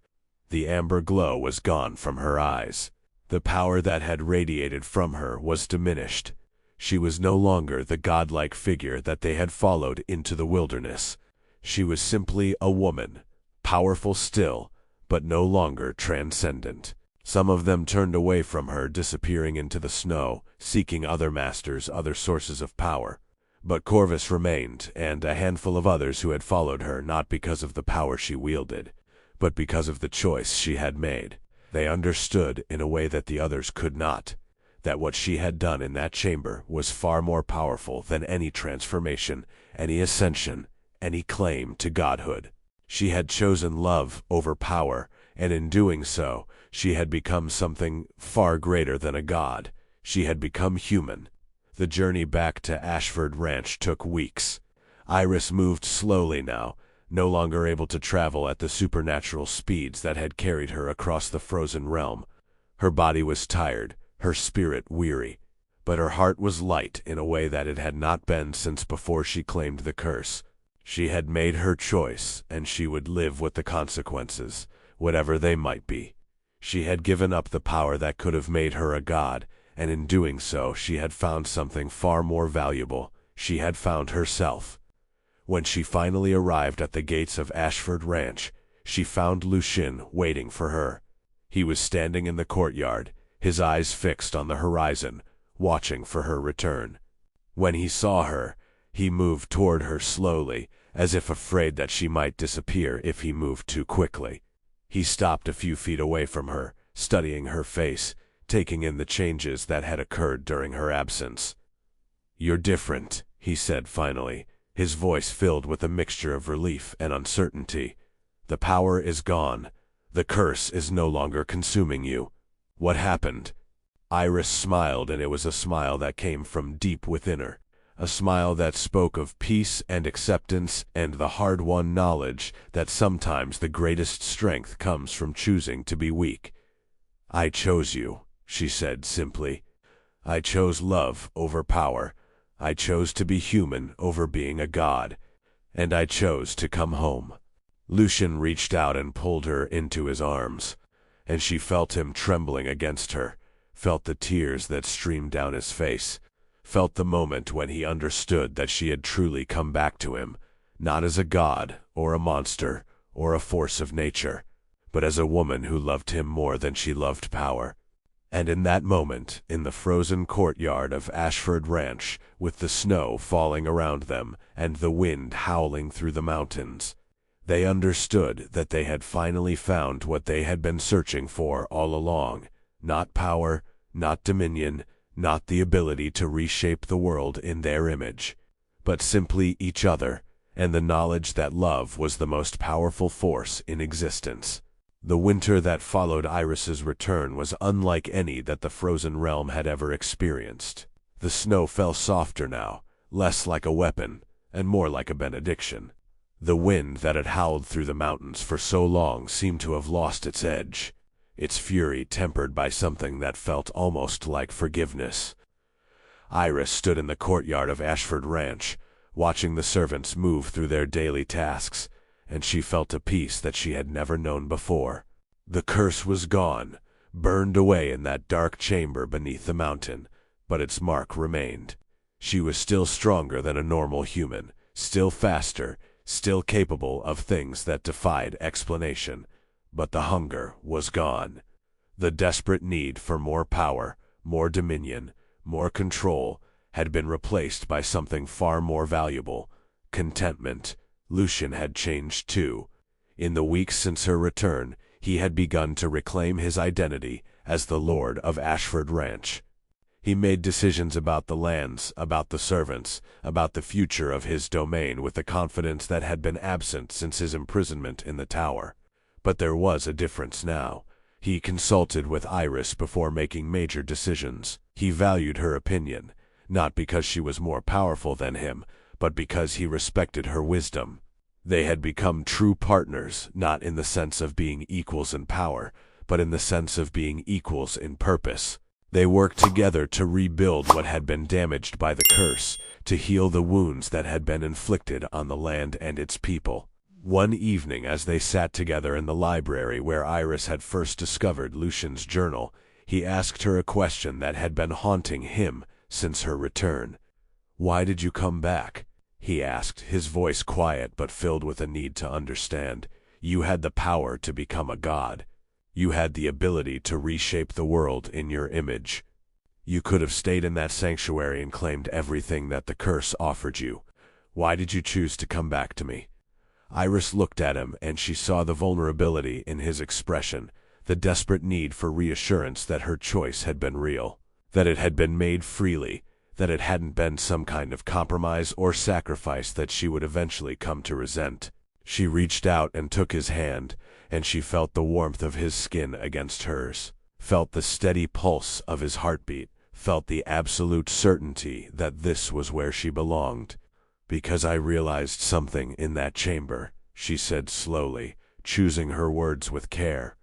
[SPEAKER 5] The amber glow was gone from her eyes. The power that had radiated from her was diminished. She was no longer the godlike figure that they had followed into the wilderness. She was simply a woman, powerful still, but no longer transcendent. Some of them turned away from her, disappearing into the snow, seeking other masters, other sources of power. But Corvus remained, and a handful of others who had followed her not because of the power she wielded, but because of the choice she had made. They understood in a way that the others could not, that what she had done in that chamber was far more powerful than any transformation, any ascension, any claim to godhood. She had chosen love over power, and in doing so, she had become something far greater than a god. She had become human. The journey back to Ashford Ranch took weeks. Iris moved slowly now, no longer able to travel at the supernatural speeds that had carried her across the frozen realm. Her body was tired, her spirit weary, but her heart was light in a way that it had not been since before she claimed the curse. She had made her choice, and she would live with the consequences, whatever they might be. She had given up the power that could have made her a god, and in doing so she had found something far more valuable. She had found herself. When she finally arrived at the gates of Ashford Ranch, she found Lucien waiting for her. He was standing in the courtyard, his eyes fixed on the horizon, watching for her return. When he saw her, he moved toward her slowly, as if afraid that she might disappear if he moved too quickly. He stopped a few feet away from her, studying her face, taking in the changes that had occurred during her absence. "You're different," he said finally, his voice filled with a mixture of relief and uncertainty. "The power is gone. The curse is no longer consuming you. What happened?" Iris smiled, and it was a smile that came from deep within her. A smile that spoke of peace and acceptance and the hard-won knowledge that sometimes the greatest strength comes from choosing to be weak. "I chose you," she said simply. "I chose love over power. I chose to be human over being a god. And I chose to come home." Lucien reached out and pulled her into his arms, and she felt him trembling against her, felt the tears that streamed down his face, felt the moment when he understood that she had truly come back to him, not as a god or a monster or a force of nature, but as a woman who loved him more than she loved power. And in that moment, in the frozen courtyard of Ashford Ranch, with the snow falling around them and the wind howling through the mountains, they understood that they had finally found what they had been searching for all along. Not power, not dominion, not the ability to reshape the world in their image, but simply each other, and the knowledge that love was the most powerful force in existence. The winter that followed Iris's return was unlike any that the frozen realm had ever experienced. The snow fell softer now, less like a weapon, and more like a benediction. The wind that had howled through the mountains for so long seemed to have lost its edge, its fury tempered by something that felt almost like forgiveness. Iris stood in the courtyard of Ashford Ranch, watching the servants move through their daily tasks, and she felt a peace that she had never known before. The curse was gone, burned away in that dark chamber beneath the mountain, but its mark remained. She was still stronger than a normal human, still faster, still capable of things that defied explanation. But the hunger was gone. The desperate need for more power, more dominion, more control had been replaced by something far more valuable: contentment. Lucien had changed too. In the weeks since her return, he had begun to reclaim his identity as the Lord of Ashford Ranch. He made decisions about the lands, about the servants, about the future of his domain with a confidence that had been absent since his imprisonment in the tower. But there was a difference now. He consulted with Iris before making major decisions. He valued her opinion, not because she was more powerful than him, but because he respected her wisdom. They had become true partners, not in the sense of being equals in power, but in the sense of being equals in purpose. They worked together to rebuild what had been damaged by the curse, to heal the wounds that had been inflicted on the land and its people. One evening, as they sat together in the library where Iris had first discovered Lucian's journal, he asked her a question that had been haunting him since her return. "Why did you come back?" he asked, his voice quiet but filled with a need to understand. "You had the power to become a god. You had the ability to reshape the world in your image. You could have stayed in that sanctuary and claimed everything that the curse offered you. Why did you choose to come back to me?" Iris looked at him, and she saw the vulnerability in his expression, the desperate need for reassurance that her choice had been real, that it had been made freely, that it hadn't been some kind of compromise or sacrifice that she would eventually come to resent. She reached out and took his hand, and she felt the warmth of his skin against hers, felt the steady pulse of his heartbeat, felt the absolute certainty that this was where she belonged. "Because I realized something in that chamber," she said slowly, choosing her words with care.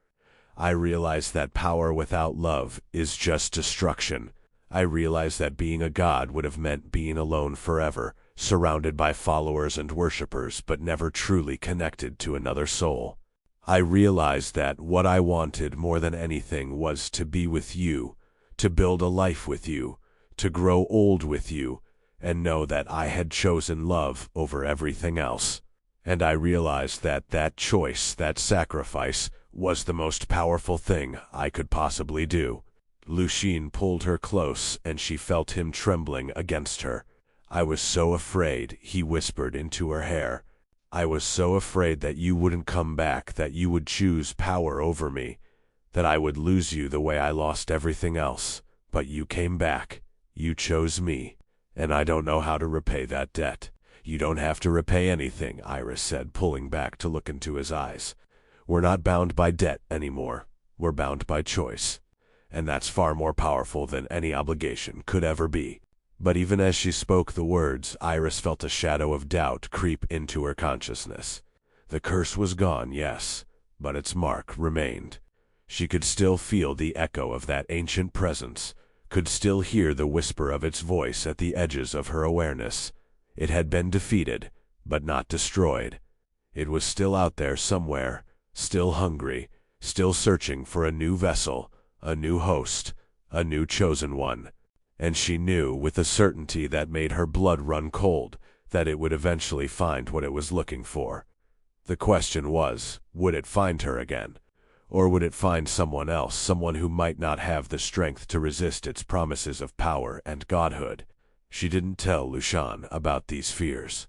[SPEAKER 5] "I realized that power without love is just destruction. I realized that being a god would have meant being alone forever, surrounded by followers and worshippers, but never truly connected to another soul. I realized that what I wanted more than anything was to be with you, to build a life with you, to grow old with you, and know that I had chosen love over everything else. And I realized that that choice, that sacrifice, was the most powerful thing I could possibly do." Lucien pulled her close, and she felt him trembling against her. "I was so afraid," he whispered into her hair. "I was so afraid that you wouldn't come back, that you would choose power over me, that I would lose you the way I lost everything else. But you came back. You chose me. And I don't know how to repay that debt." "You don't have to repay anything," Iris said, pulling back to look into his eyes. "We're not bound by debt anymore. We're bound by choice. And that's far more powerful than any obligation could ever be." But even as she spoke the words, Iris felt a shadow of doubt creep into her consciousness. The curse was gone, yes, but its mark remained. She could still feel the echo of that ancient presence, could still hear the whisper of its voice at the edges of her awareness. It had been defeated, but not destroyed. It was still out there somewhere, still hungry, still searching for a new vessel, a new host, a new chosen one. And she knew, with a certainty that made her blood run cold, that it would eventually find what it was looking for. The question was, would it find her again? Or would it find someone else, someone who might not have the strength to resist its promises of power and godhood? She didn't tell Lucian about these fears.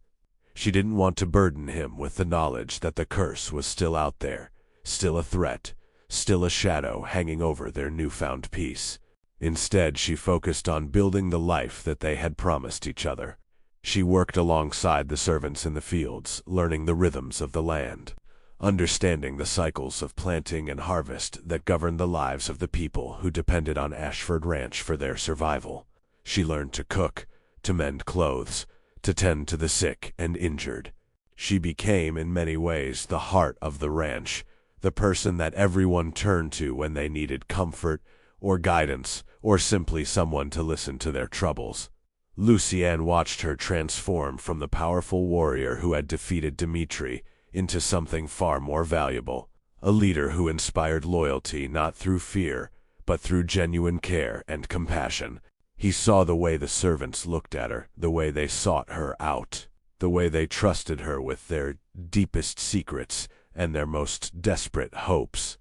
[SPEAKER 5] She didn't want to burden him with the knowledge that the curse was still out there, still a threat, still a shadow hanging over their newfound peace. Instead, she focused on building the life that they had promised each other. She worked alongside the servants in the fields, learning the rhythms of the land, understanding the cycles of planting and harvest that governed the lives of the people who depended on Ashford Ranch for their survival. She learned to cook, to mend clothes, to tend to the sick and injured. She became, in many ways, the heart of the ranch, the person that everyone turned to when they needed comfort or guidance, or simply someone to listen to their troubles. Lucien watched her transform from the powerful warrior who had defeated Dimitri into something far more valuable, a leader who inspired loyalty not through fear, but through genuine care and compassion. He saw the way the servants looked at her, the way they sought her out, the way they trusted her with their deepest secrets and their most desperate hopes.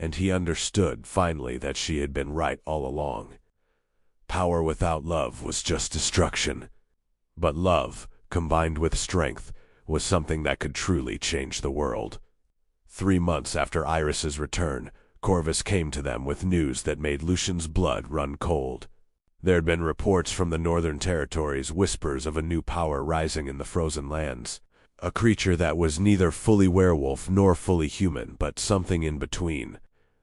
[SPEAKER 5] And he understood, finally, that she had been right all along. Power without love was just destruction. But love, combined with strength, was something that could truly change the world. 3 months after Iris's return, Corvus came to them with news that made Lucian's blood run cold. There had been reports from the northern territories, whispers of a new power rising in the frozen lands. A creature that was neither fully werewolf nor fully human, but something in between.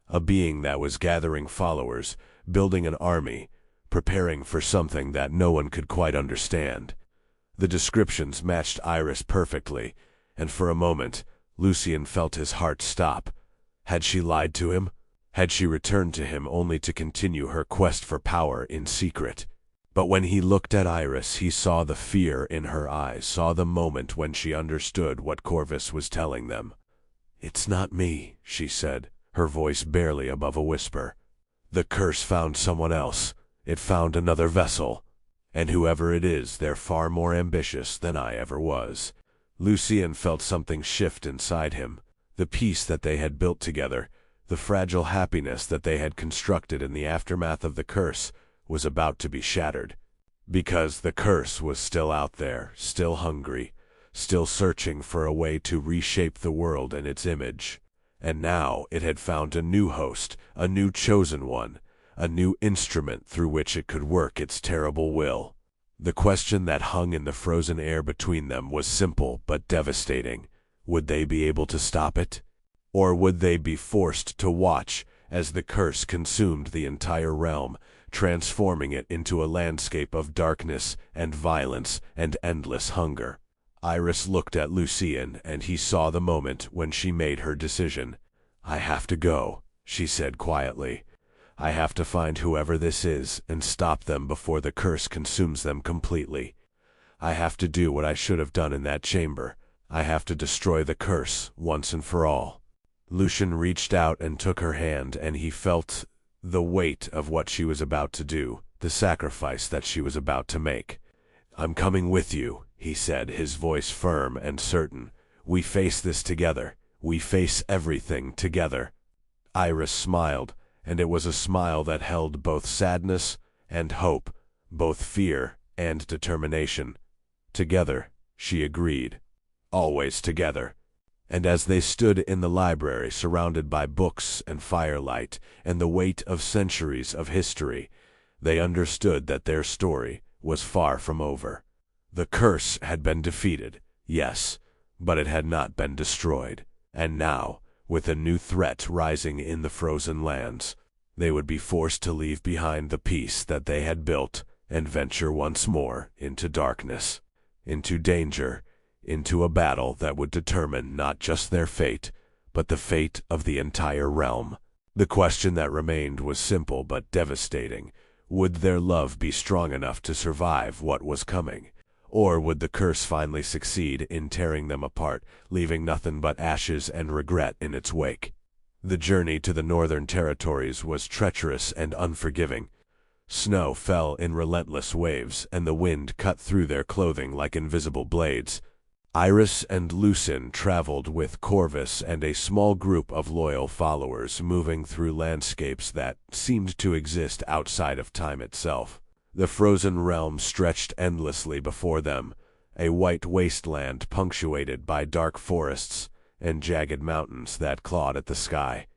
[SPEAKER 5] a being that was gathering followers, building an army, preparing for something that no one could quite understand. The descriptions matched Iris perfectly, and for a moment, Lucien felt his heart stop. Had she lied to him? Had she returned to him only to continue her quest for power in secret? But when he looked at Iris, he saw the fear in her eyes, saw the moment when she understood what Corvus was telling them. "It's not me," she said, her voice barely above a whisper. "The curse found someone else. It found another vessel. And whoever it is, they're far more ambitious than I ever was." Lucien felt something shift inside him. The peace that they had built together, the fragile happiness that they had constructed in the aftermath of the curse, was about to be shattered. Because the curse was still out there, still hungry, still searching for a way to reshape the world in its image. And now it had found a new host, a new chosen one, a new instrument through which it could work its terrible will. The question that hung in the frozen air between them was simple but devastating. Would they be able to stop it? Or would they be forced to watch as the curse consumed the entire realm, transforming it into a landscape of darkness and violence and endless hunger? Iris looked at Lucien, and he saw the moment when she made her decision. "I have to go," she said quietly. "I have to find whoever this is and stop them before the curse consumes them completely. I have to do what I should have done in that chamber. I have to destroy the curse once and for all." Lucien reached out and took her hand, and he felt the weight of what she was about to do, the sacrifice that she was about to make. "I'm coming with you," he said, his voice firm and certain. "We face this together. We face everything together." Iris smiled, and it was a smile that held both sadness and hope, both fear and determination. "Together," she agreed. "Always together." And as they stood in the library, surrounded by books and firelight and the weight of centuries of history, they understood that their story was far from over. The curse had been defeated, yes, but it had not been destroyed. And now, with a new threat rising in the frozen lands, they would be forced to leave behind the peace that they had built and venture once more into darkness, into danger, into a battle that would determine not just their fate, but the fate of the entire realm. The question that remained was simple but devastating. Would their love be strong enough to survive what was coming? Or would the curse finally succeed in tearing them apart, leaving nothing but ashes and regret in its wake? The journey to the northern territories was treacherous and unforgiving. Snow fell in relentless waves, and the wind cut through their clothing like invisible blades. Iris and Lucien traveled with Corvus and a small group of loyal followers, moving through landscapes that seemed to exist outside of time itself. The frozen realm stretched endlessly before them, a white wasteland punctuated by dark forests and jagged mountains that clawed at the sky.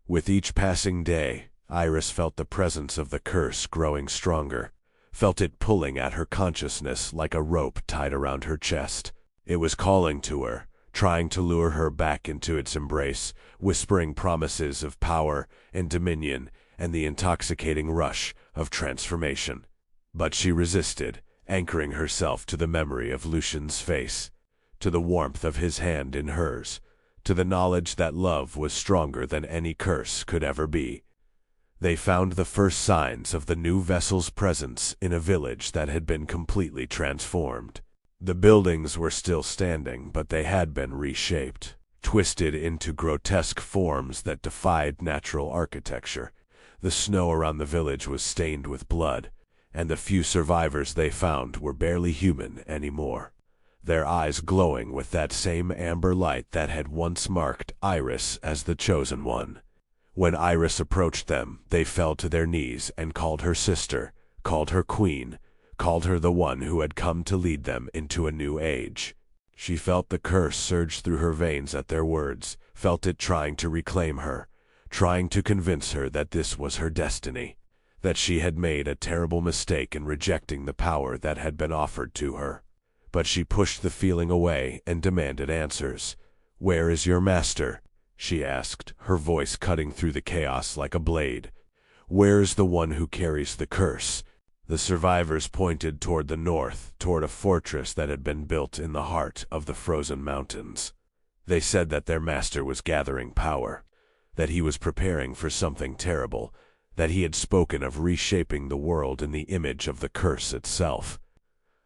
[SPEAKER 5] With each passing day, Iris felt the presence of the curse growing stronger, felt it pulling at her consciousness like a rope tied around her chest. It was calling to her, trying to lure her back into its embrace, whispering promises of power and dominion and the intoxicating rush of transformation. But she resisted, anchoring herself to the memory of Lucien's face, to the warmth of his hand in hers, to the knowledge that love was stronger than any curse could ever be. They found the first signs of the new vessel's presence in a village that had been completely transformed. The buildings were still standing, but they had been reshaped, twisted into grotesque forms that defied natural architecture. The snow around the village was stained with blood, and the few survivors they found were barely human anymore, their eyes glowing with that same amber light that had once marked Iris as the chosen one. When Iris approached them, they fell to their knees and called her sister, called her queen, called her the one who had come to lead them into a new age. She felt the curse surge through her veins at their words, felt it trying to reclaim her, trying to convince her that this was her destiny, that she had made a terrible mistake in rejecting the power that had been offered to her. But she pushed the feeling away and demanded answers. "Where is your master?" she asked, her voice cutting through the chaos like a blade. "Where's the one who carries the curse?" The survivors pointed toward the north, toward a fortress that had been built in the heart of the frozen mountains. They said that their master was gathering power, that he was preparing for something terrible, that he had spoken of reshaping the world in the image of the curse itself.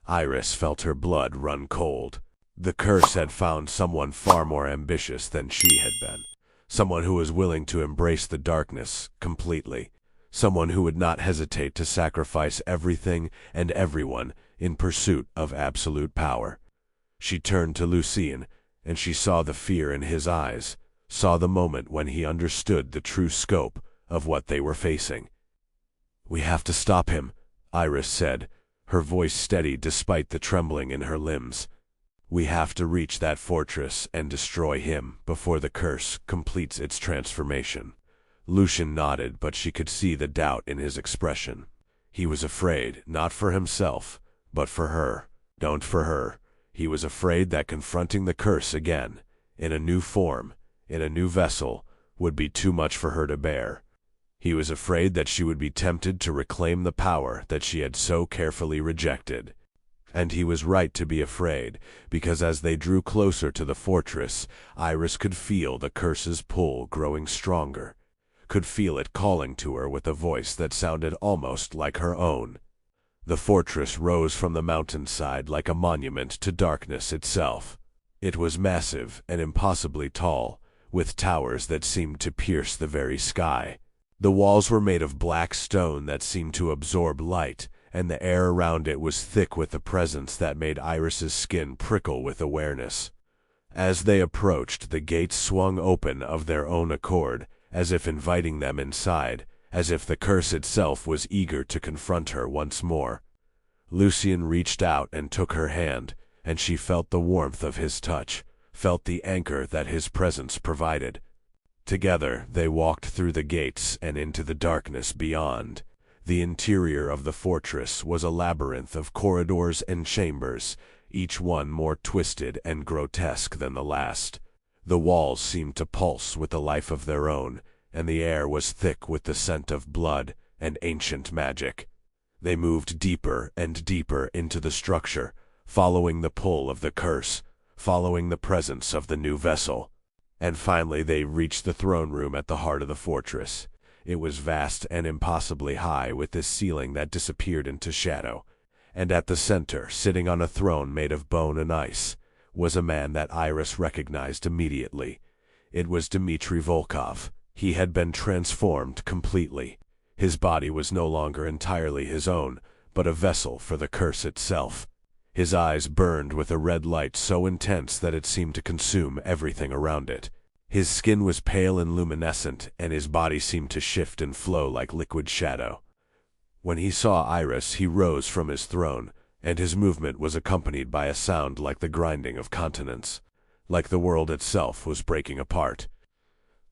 [SPEAKER 5] Iris felt her blood run cold. The curse had found someone far more ambitious than she had been, someone who was willing to embrace the darkness completely, someone who would not hesitate to sacrifice everything and everyone in pursuit of absolute power. She turned to Lucien, and she saw the fear in his eyes, saw the moment when he understood the true scope of what they were facing. "We have to stop him," Iris said, her voice steady despite the trembling in her limbs. "We have to reach that fortress and destroy him before the curse completes its transformation." Lucien nodded, but she could see the doubt in his expression. He was afraid, not for himself, but for her. Don't for her. He was afraid that confronting the curse again, in a new form, in a new vessel, would be too much for her to bear. He was afraid that she would be tempted to reclaim the power that she had so carefully rejected. And he was right to be afraid, because as they drew closer to the fortress, Iris could feel the curse's pull growing stronger, could feel it calling to her with a voice that sounded almost like her own. The fortress rose from the mountainside like a monument to darkness itself. It was massive and impossibly tall, with towers that seemed to pierce the very sky. The walls were made of black stone that seemed to absorb light, and the air around it was thick with a presence that made Iris's skin prickle with awareness. As they approached, the gates swung open of their own accord, as if inviting them inside, as if the curse itself was eager to confront her once more. Lucien reached out and took her hand, and she felt the warmth of his touch, felt the anchor that his presence provided. Together, they walked through the gates and into the darkness beyond. The interior of the fortress was a labyrinth of corridors and chambers, each one more twisted and grotesque than the last. The walls seemed to pulse with a life of their own, and the air was thick with the scent of blood and ancient magic. They moved deeper and deeper into the structure, following the pull of the curse, following the presence of the new vessel. And finally they reached the throne room at the heart of the fortress. It was vast and impossibly high, with this ceiling that disappeared into shadow. And at the center, sitting on a throne made of bone and ice, was a man that Iris recognized immediately. It was Dmitri Volkov. He had been transformed completely. His body was no longer entirely his own, but a vessel for the curse itself. His eyes burned with a red light so intense that it seemed to consume everything around it. His skin was pale and luminescent, and his body seemed to shift and flow like liquid shadow. When he saw Iris, he rose from his throne, and his movement was accompanied by a sound like the grinding of continents, like the world itself was breaking apart.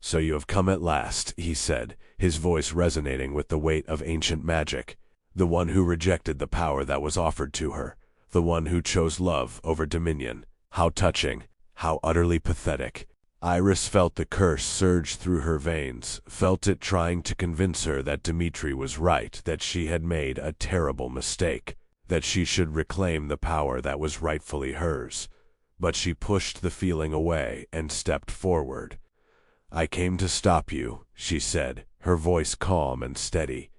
[SPEAKER 5] "So you have come at last," he said, his voice resonating with the weight of ancient magic. "The one who rejected the power that was offered to her, the one who chose love over dominion. How touching, how utterly pathetic." Iris felt the curse surge through her veins, felt it trying to convince her that Dmitri was right, that she had made a terrible mistake, that she should reclaim the power that was rightfully hers. But she pushed the feeling away and stepped forward. "I came to stop you," she said, her voice calm and steady.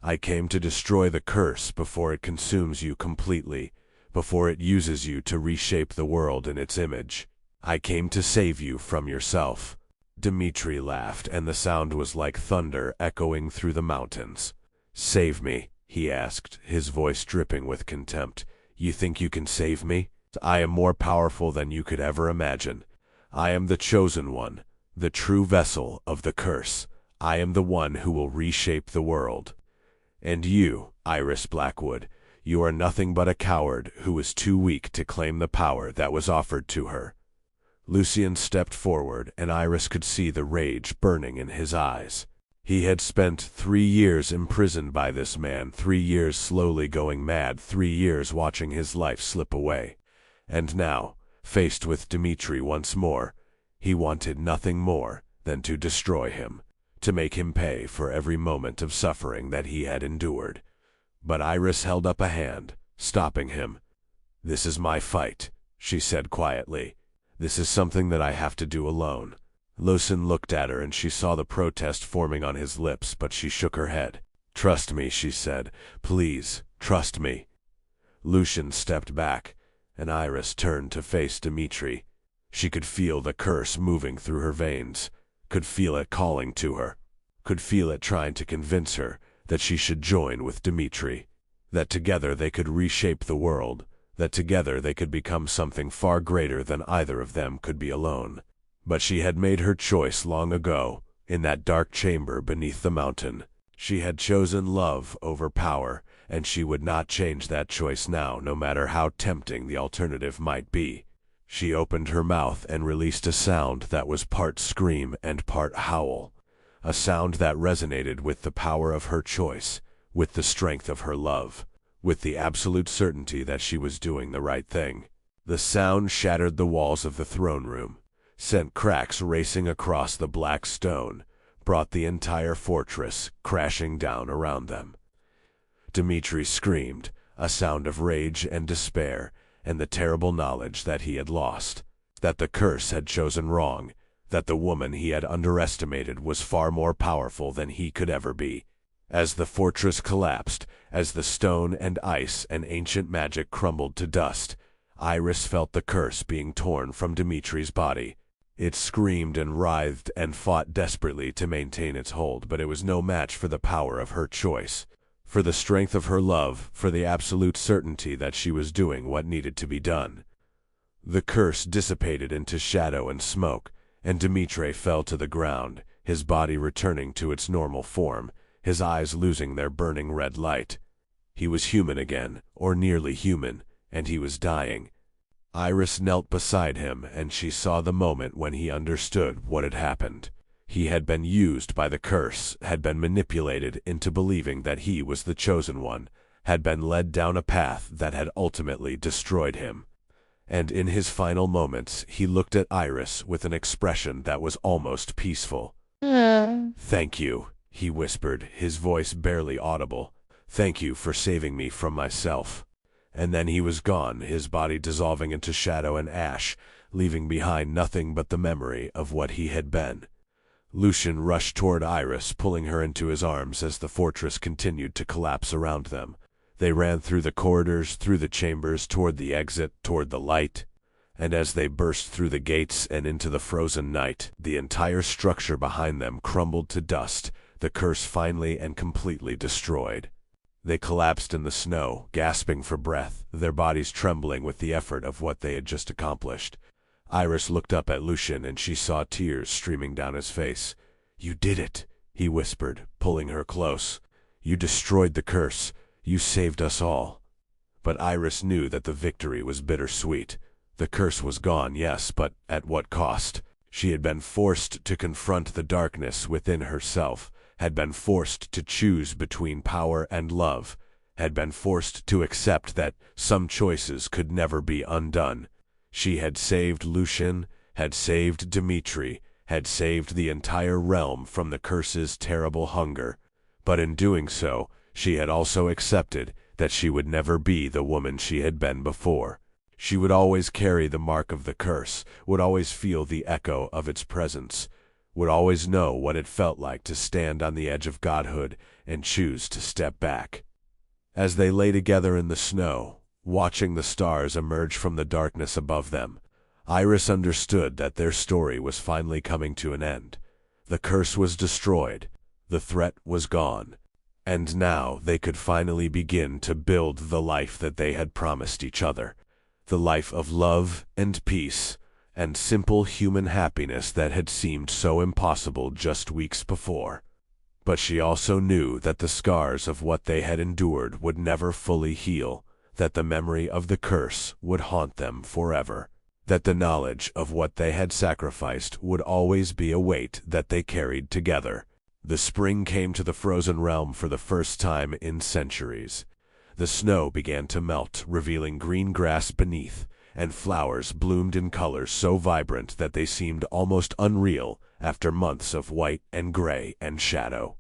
[SPEAKER 5] "I came to destroy the curse before it consumes you completely, before it uses you to reshape the world in its image. I came to save you from yourself." Dmitri laughed, and the sound was like thunder echoing through the mountains. "Save me?" he asked, his voice dripping with contempt. "You think you can save me? I am more powerful than you could ever imagine. I am the chosen one, the true vessel of the curse. I am the one who will reshape the world. And you, Iris Blackwood, you are nothing but a coward who was too weak to claim the power that was offered to her." Lucien stepped forward, and Iris could see the rage burning in his eyes. He had spent 3 years imprisoned by this man, 3 years slowly going mad, 3 years watching his life slip away. And now, faced with Dmitri once more, He wanted nothing more than to destroy him, to make him pay for every moment of suffering that he had endured. But Iris held up a hand, stopping him. "This is my fight," she said quietly. "This is something that I have to do alone." Lucien looked at her and she saw the protest forming on his lips, but she shook her head. "Trust me," she said. "Please, trust me." Lucien stepped back, and Iris turned to face Dimitri. She could feel the curse moving through her veins, could feel it calling to her, could feel it trying to convince her that she should join with Dimitri, that together they could reshape the world, that together they could become something far greater than either of them could be alone. But she had made her choice long ago, in that dark chamber beneath the mountain. She had chosen love over power, and she would not change that choice now, no matter how tempting the alternative might be. She opened her mouth and released a sound that was part scream and part howl, a sound that resonated with the power of her choice, with the strength of her love, with the absolute certainty that she was doing the right thing. The sound shattered the walls of the throne room, sent cracks racing across the black stone, brought the entire fortress crashing down around them. Dimitri screamed, a sound of rage and despair, and the terrible knowledge that he had lost, that the curse had chosen wrong, that the woman he had underestimated was far more powerful than he could ever be. As the fortress collapsed, as the stone and ice and ancient magic crumbled to dust, Iris felt the curse being torn from Dimitri's body. It screamed and writhed and fought desperately to maintain its hold, but it was no match for the power of her choice, for the strength of her love, for the absolute certainty that she was doing what needed to be done. The curse dissipated into shadow and smoke, and Dimitri fell to the ground, his body returning to its normal form, his eyes losing their burning red light. He was human again, or nearly human, and he was dying. Iris knelt beside him, and she saw the moment when he understood what had happened. He had been used by the curse, had been manipulated into believing that he was the chosen one, had been led down a path that had ultimately destroyed him. And in his final moments, he looked at Iris with an expression that was almost peaceful. "Thank you," he whispered, his voice barely audible. "Thank you for saving me from myself." And then he was gone, his body dissolving into shadow and ash, leaving behind nothing but the memory of what he had been. Lucien rushed toward Iris, pulling her into his arms as the fortress continued to collapse around them. They ran through the corridors, through the chambers, toward the exit, toward the light. And as they burst through the gates and into the frozen night, the entire structure behind them crumbled to dust, the curse finally and completely destroyed. They collapsed in the snow, gasping for breath, their bodies trembling with the effort of what they had just accomplished. Iris looked up at Lucien, and she saw tears streaming down his face. "You did it," he whispered, pulling her close. "You destroyed the curse. You saved us all." But Iris knew that the victory was bittersweet. The curse was gone, yes, but at what cost? She had been forced to confront the darkness within herself, had been forced to choose between power and love, had been forced to accept that some choices could never be undone. She had saved Lucien, had saved Dimitri, had saved the entire realm from the curse's terrible hunger. But in doing so, she had also accepted that she would never be the woman she had been before. She would always carry the mark of the curse, would always feel the echo of its presence, would always know what it felt like to stand on the edge of godhood and choose to step back. As they lay together in the snow, watching the stars emerge from the darkness above them, Iris understood that their story was finally coming to an end. The curse was destroyed, the threat was gone, and now they could finally begin to build the life that they had promised each other, the life of love and peace, and simple human happiness that had seemed so impossible just weeks before. But she also knew that the scars of what they had endured would never fully heal, that the memory of the curse would haunt them forever, that the knowledge of what they had sacrificed would always be a weight that they carried together. The spring came to the frozen realm for the first time in centuries. The snow began to melt, revealing green grass beneath, and flowers bloomed in colors so vibrant that they seemed almost unreal after months of white and gray and shadow.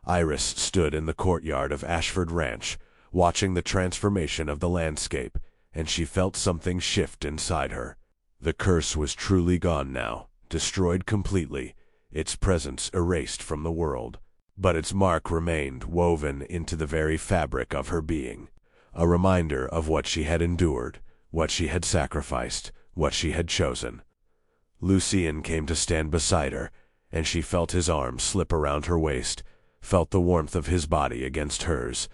[SPEAKER 5] Iris stood in the courtyard of Ashford Ranch, watching the transformation of the landscape, and she felt something shift inside her. The curse was truly gone now, destroyed completely, its presence erased from the world. But its mark remained woven into the very fabric of her being, a reminder of what she had endured, what she had sacrificed, what she had chosen. Lucien came to stand beside her, and she felt his arm slip around her waist, felt the warmth of his body against hers.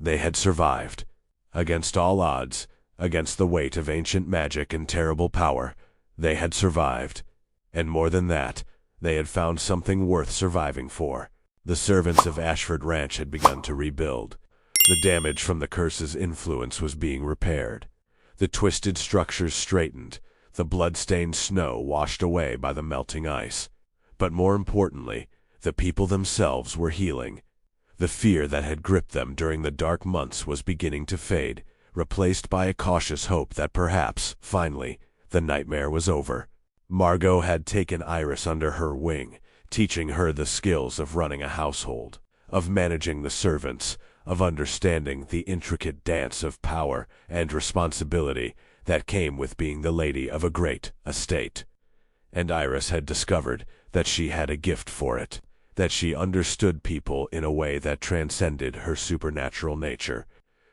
[SPEAKER 5] They had survived. Against all odds, against the weight of ancient magic and terrible power, they had survived. And more than that, they had found something worth surviving for. The servants of Ashford Ranch had begun to rebuild. The damage from the curse's influence was being repaired. The twisted structures straightened, the blood-stained snow washed away by the melting ice. But more importantly, the people themselves were healing. The fear that had gripped them during the dark months was beginning to fade, replaced by a cautious hope that perhaps, finally, the nightmare was over. Margot had taken Iris under her wing, teaching her the skills of running a household, of managing the servants, of understanding the intricate dance of power and responsibility that came with being the lady of a great estate. And Iris had discovered that she had a gift for it, that she understood people in a way that transcended her supernatural nature,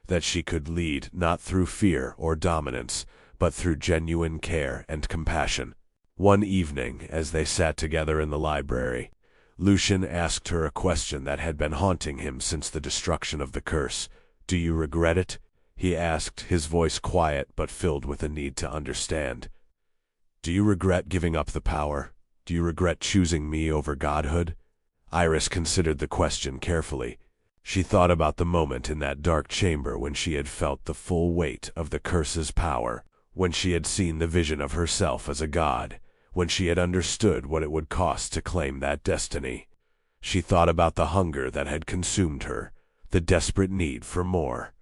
[SPEAKER 5] that she could lead not through fear or dominance, but through genuine care and compassion. One evening, as they sat together in the library, Lucien asked her a question that had been haunting him since the destruction of the curse. "Do you regret it?" he asked, his voice quiet but filled with a need to understand. "Do you regret giving up the power? Do you regret choosing me over godhood?" Iris considered the question carefully. She thought about the moment in that dark chamber when she had felt the full weight of the curse's power, when she had seen the vision of herself as a god, when she had understood what it would cost to claim that destiny. She thought about the hunger that had consumed her, the desperate need for more,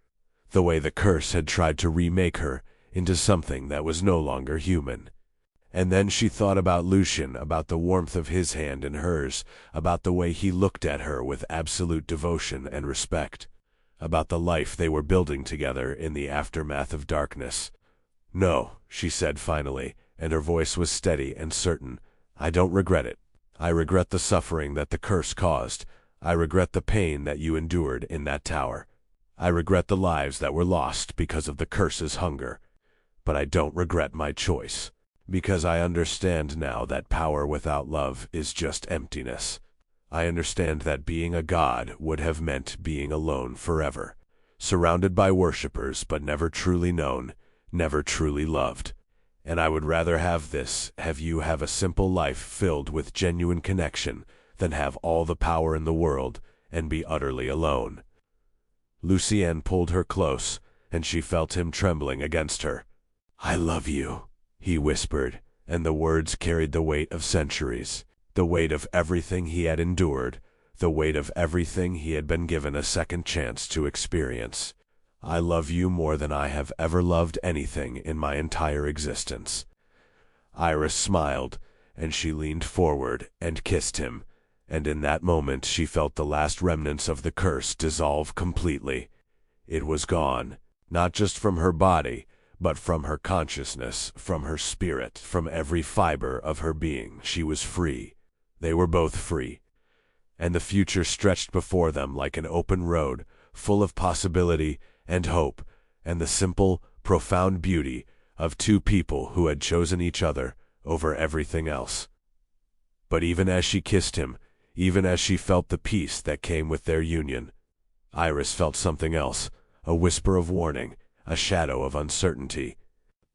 [SPEAKER 5] the way the curse had tried to remake her into something that was no longer human. And then she thought about Lucien, about the warmth of his hand in hers, about the way he looked at her with absolute devotion and respect, about the life they were building together in the aftermath of darkness. "No," she said finally, and her voice was steady and certain. "I don't regret it. I regret the suffering that the curse caused. I regret the pain that you endured in that tower. I regret the lives that were lost because of the curse's hunger. But I don't regret my choice, because I understand now that power without love is just emptiness. I understand that being a god would have meant being alone forever, surrounded by worshippers but never truly known, never truly loved. And I would rather have you have a simple life filled with genuine connection than have all the power in the world and be utterly alone." Lucien pulled her close, and she felt him trembling against her. "I love you," he whispered, and the words carried the weight of centuries, the weight of everything he had endured, the weight of everything he had been given a second chance to experience. "I love you more than I have ever loved anything in my entire existence." Iris smiled, and she leaned forward and kissed him, and in that moment she felt the last remnants of the curse dissolve completely. It was gone, not just from her body, but from her consciousness, from her spirit, from every fiber of her being. She was free. They were both free. And the future stretched before them like an open road, full of possibility and hope, and the simple, profound beauty of two people who had chosen each other over everything else. But even as she kissed him, even as she felt the peace that came with their union, Iris felt something else, a whisper of warning, a shadow of uncertainty.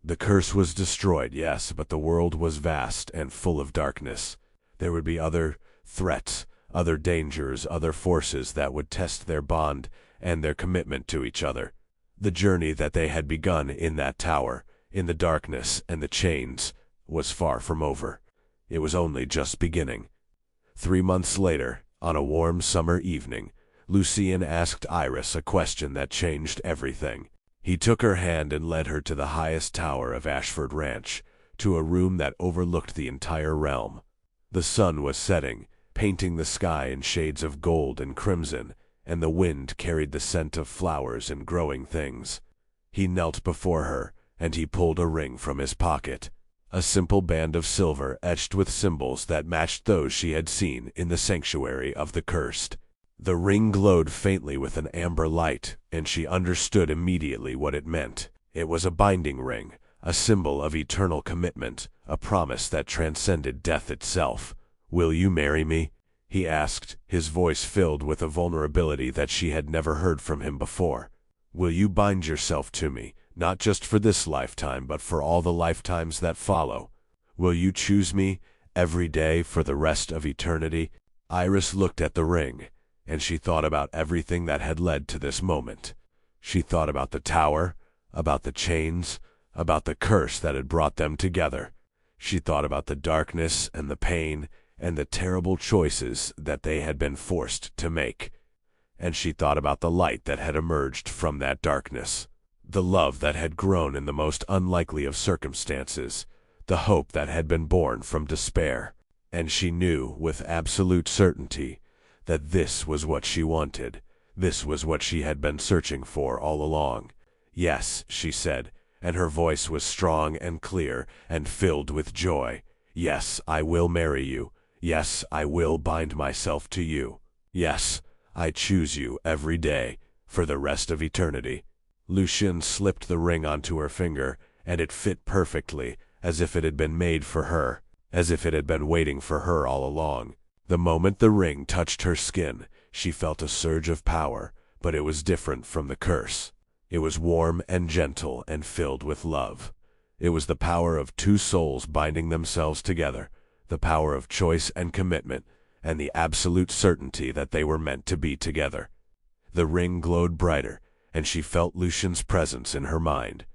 [SPEAKER 5] The curse was destroyed, yes, but the world was vast and full of darkness. There would be other threats, other dangers, other forces that would test their bond and their commitment to each other. The journey that they had begun in that tower, in the darkness and the chains, was far from over. It was only just beginning. 3 months later, on a warm summer evening, Lucien asked Iris a question that changed everything. He took her hand and led her to the highest tower of Ashford Ranch, to a room that overlooked the entire realm. The sun was setting, painting the sky in shades of gold and crimson, and the wind carried the scent of flowers and growing things. He knelt before her, and he pulled a ring from his pocket. A simple band of silver etched with symbols that matched those she had seen in the sanctuary of the cursed. The ring glowed faintly with an amber light, and she understood immediately what it meant. It was a binding ring, a symbol of eternal commitment, a promise that transcended death itself. "Will you marry me?" he asked, his voice filled with a vulnerability that she had never heard from him before. "Will you bind yourself to me, not just for this lifetime, but for all the lifetimes that follow? Will you choose me every day for the rest of eternity?" Iris looked at the ring, and she thought about everything that had led to this moment. She thought about the tower, about the chains, about the curse that had brought them together. She thought about the darkness and the pain and the terrible choices that they had been forced to make. And she thought about the light that had emerged from that darkness, the love that had grown in the most unlikely of circumstances, the hope that had been born from despair. And she knew with absolute certainty that this was what she wanted. This was what she had been searching for all along. "Yes," she said, and her voice was strong and clear and filled with joy. "Yes, I will marry you. Yes, I will bind myself to you. Yes, I choose you every day for the rest of eternity." Lucien slipped the ring onto her finger, and it fit perfectly, as if it had been made for her, as if it had been waiting for her all along. The moment the ring touched her skin, she felt a surge of power, but it was different from the curse. It was warm and gentle and filled with love. It was the power of two souls binding themselves together, the power of choice and commitment, and the absolute certainty that they were meant to be together. The ring glowed brighter, and she felt Lucien's presence in her mind,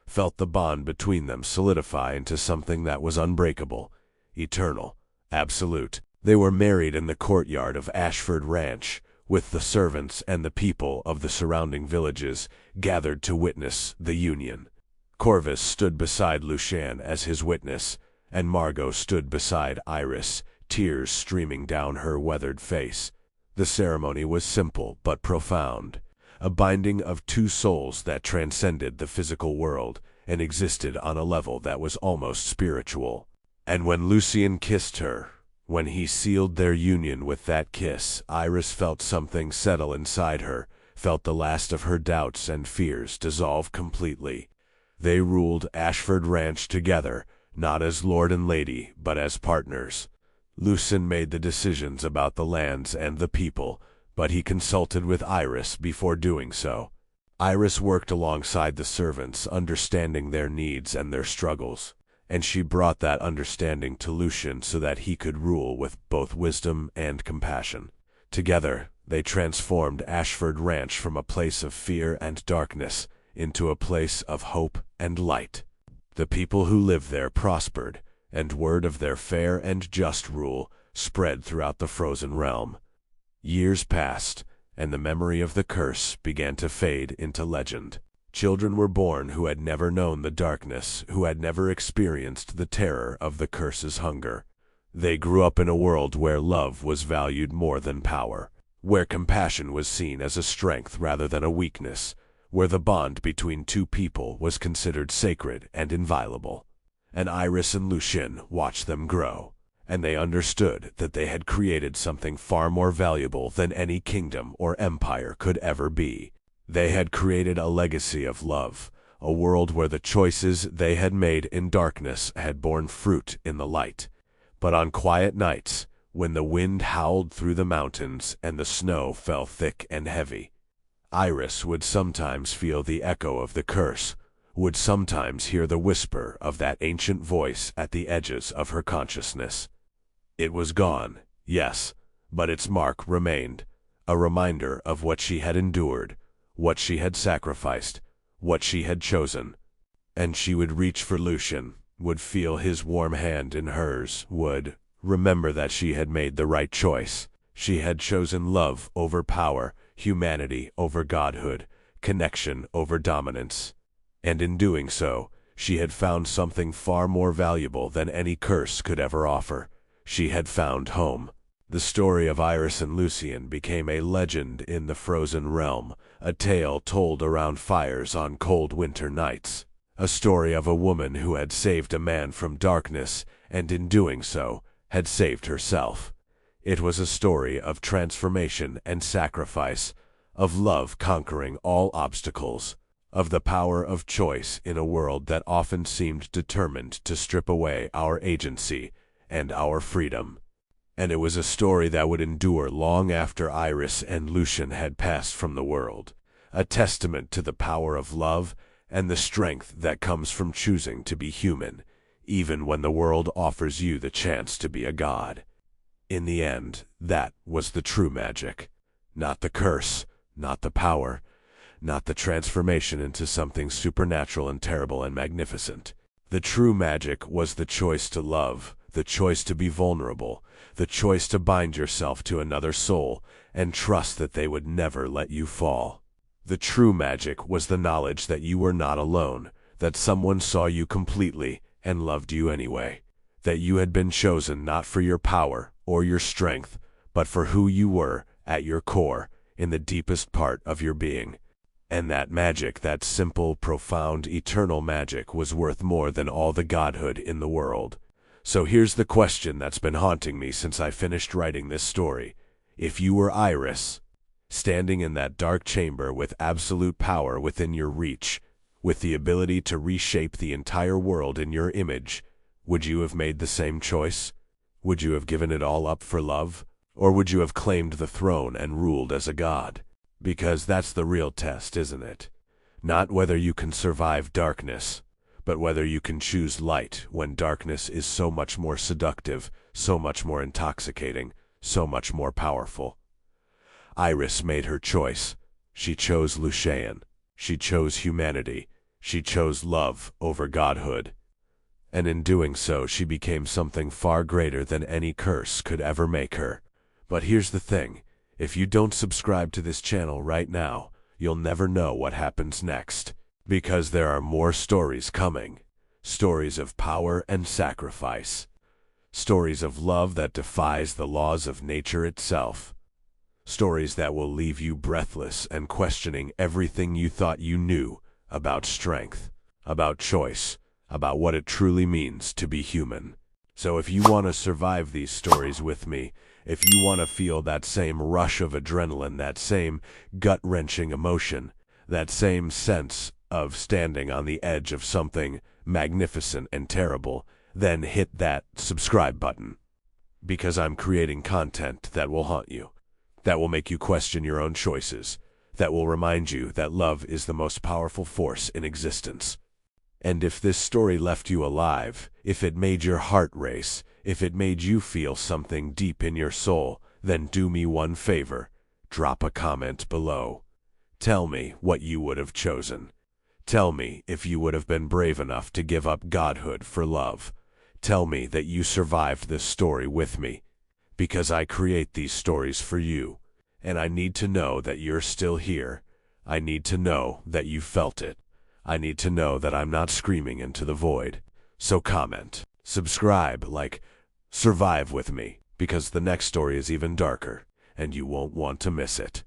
[SPEAKER 5] felt the bond between them solidify into something that was unbreakable, eternal, absolute. They were married in the courtyard of Ashford Ranch, with the servants and the people of the surrounding villages gathered to witness the union. Corvus stood beside Lucien as his witness, and Margot stood beside Iris, tears streaming down her weathered face. The ceremony was simple but profound, a binding of two souls that transcended the physical world and existed on a level that was almost spiritual. And when Lucien kissed her, when he sealed their union with that kiss, Iris felt something settle inside her, felt the last of her doubts and fears dissolve completely. They ruled Ashford Ranch together, not as lord and lady, but as partners. Lucien made the decisions about the lands and the people, but he consulted with Iris before doing so. Iris worked alongside the servants, understanding their needs and their struggles, and she brought that understanding to Lucien so that he could rule with both wisdom and compassion. Together, they transformed Ashford Ranch from a place of fear and darkness into a place of hope and light. The people who lived there prospered, and word of their fair and just rule spread throughout the frozen realm. Years passed, and the memory of the curse began to fade into legend. Children were born who had never known the darkness, who had never experienced the terror of the curse's hunger. They grew up in a world where love was valued more than power, where compassion was seen as a strength rather than a weakness, where the bond between two people was considered sacred and inviolable. And Iris and Lucien watched them grow, and they understood that they had created something far more valuable than any kingdom or empire could ever be. They had created a legacy of love, a world where the choices they had made in darkness had borne fruit in the light. But on quiet nights, when the wind howled through the mountains and the snow fell thick and heavy, Iris would sometimes feel the echo of the curse, would sometimes hear the whisper of that ancient voice at the edges of her consciousness. It was gone, yes, but its mark remained, a reminder of what she had endured, what she had sacrificed, what she had chosen. And she would reach for Lucien, would feel his warm hand in hers, would remember that she had made the right choice. She had chosen love over power, humanity over godhood, connection over dominance. And in doing so, she had found something far more valuable than any curse could ever offer. She had found home. The story of Iris and Lucian became a legend in the frozen realm, a tale told around fires on cold winter nights. A story of a woman who had saved a man from darkness, and in doing so, had saved herself. It was a story of transformation and sacrifice, of love conquering all obstacles, of the power of choice in a world that often seemed determined to strip away our agency and our freedom. And it was a story that would endure long after Iris and Lucian had passed from the world, a testament to the power of love and the strength that comes from choosing to be human, even when the world offers you the chance to be a god. In the end, that was the true magic. Not the curse, not the power, not the transformation into something supernatural and terrible and magnificent. The true magic was the choice to love, the choice to be vulnerable, the choice to bind yourself to another soul and trust that they would never let you fall. The true magic was the knowledge that you were not alone, that someone saw you completely and loved you anyway, that you had been chosen not for your power or your strength, but for who you were at your core, in the deepest part of your being. And that magic, that simple, profound, eternal magic, was worth more than all the godhood in the world. So here's the question that's been haunting me since I finished writing this story. If you were Iris, standing in that dark chamber with absolute power within your reach, with the ability to reshape the entire world in your image, would you have made the same choice? Would you have given it all up for love? Or would you have claimed the throne and ruled as a god? Because that's the real test, isn't it? Not whether you can survive darkness, but whether you can choose light when darkness is so much more seductive, so much more intoxicating, so much more powerful. Iris made her choice. She chose Lucian. She chose humanity. She chose love over godhood. And in doing so, she became something far greater than any curse could ever make her. But here's the thing. If you don't subscribe to this channel right now, you'll never know what happens next. Because there are more stories coming. Stories of power and sacrifice. Stories of love that defies the laws of nature itself. Stories that will leave you breathless and questioning everything you thought you knew about strength, about choice, about what it truly means to be human. So if you want to survive these stories with me, if you want to feel that same rush of adrenaline, that same gut-wrenching emotion, that same sense of standing on the edge of something magnificent and terrible, then hit that subscribe button. Because I'm creating content that will haunt you, that will make you question your own choices, that will remind you that love is the most powerful force in existence. And if this story left you alive, if it made your heart race, if it made you feel something deep in your soul, then do me one favor. Drop a comment below. Tell me what you would have chosen. Tell me if you would have been brave enough to give up godhood for love. Tell me that you survived this story with me. Because I create these stories for you. And I need to know that you're still here. I need to know that you felt it. I need to know that I'm not screaming into the void. So comment, subscribe, like, survive with me, because the next story is even darker, and you won't want to miss it.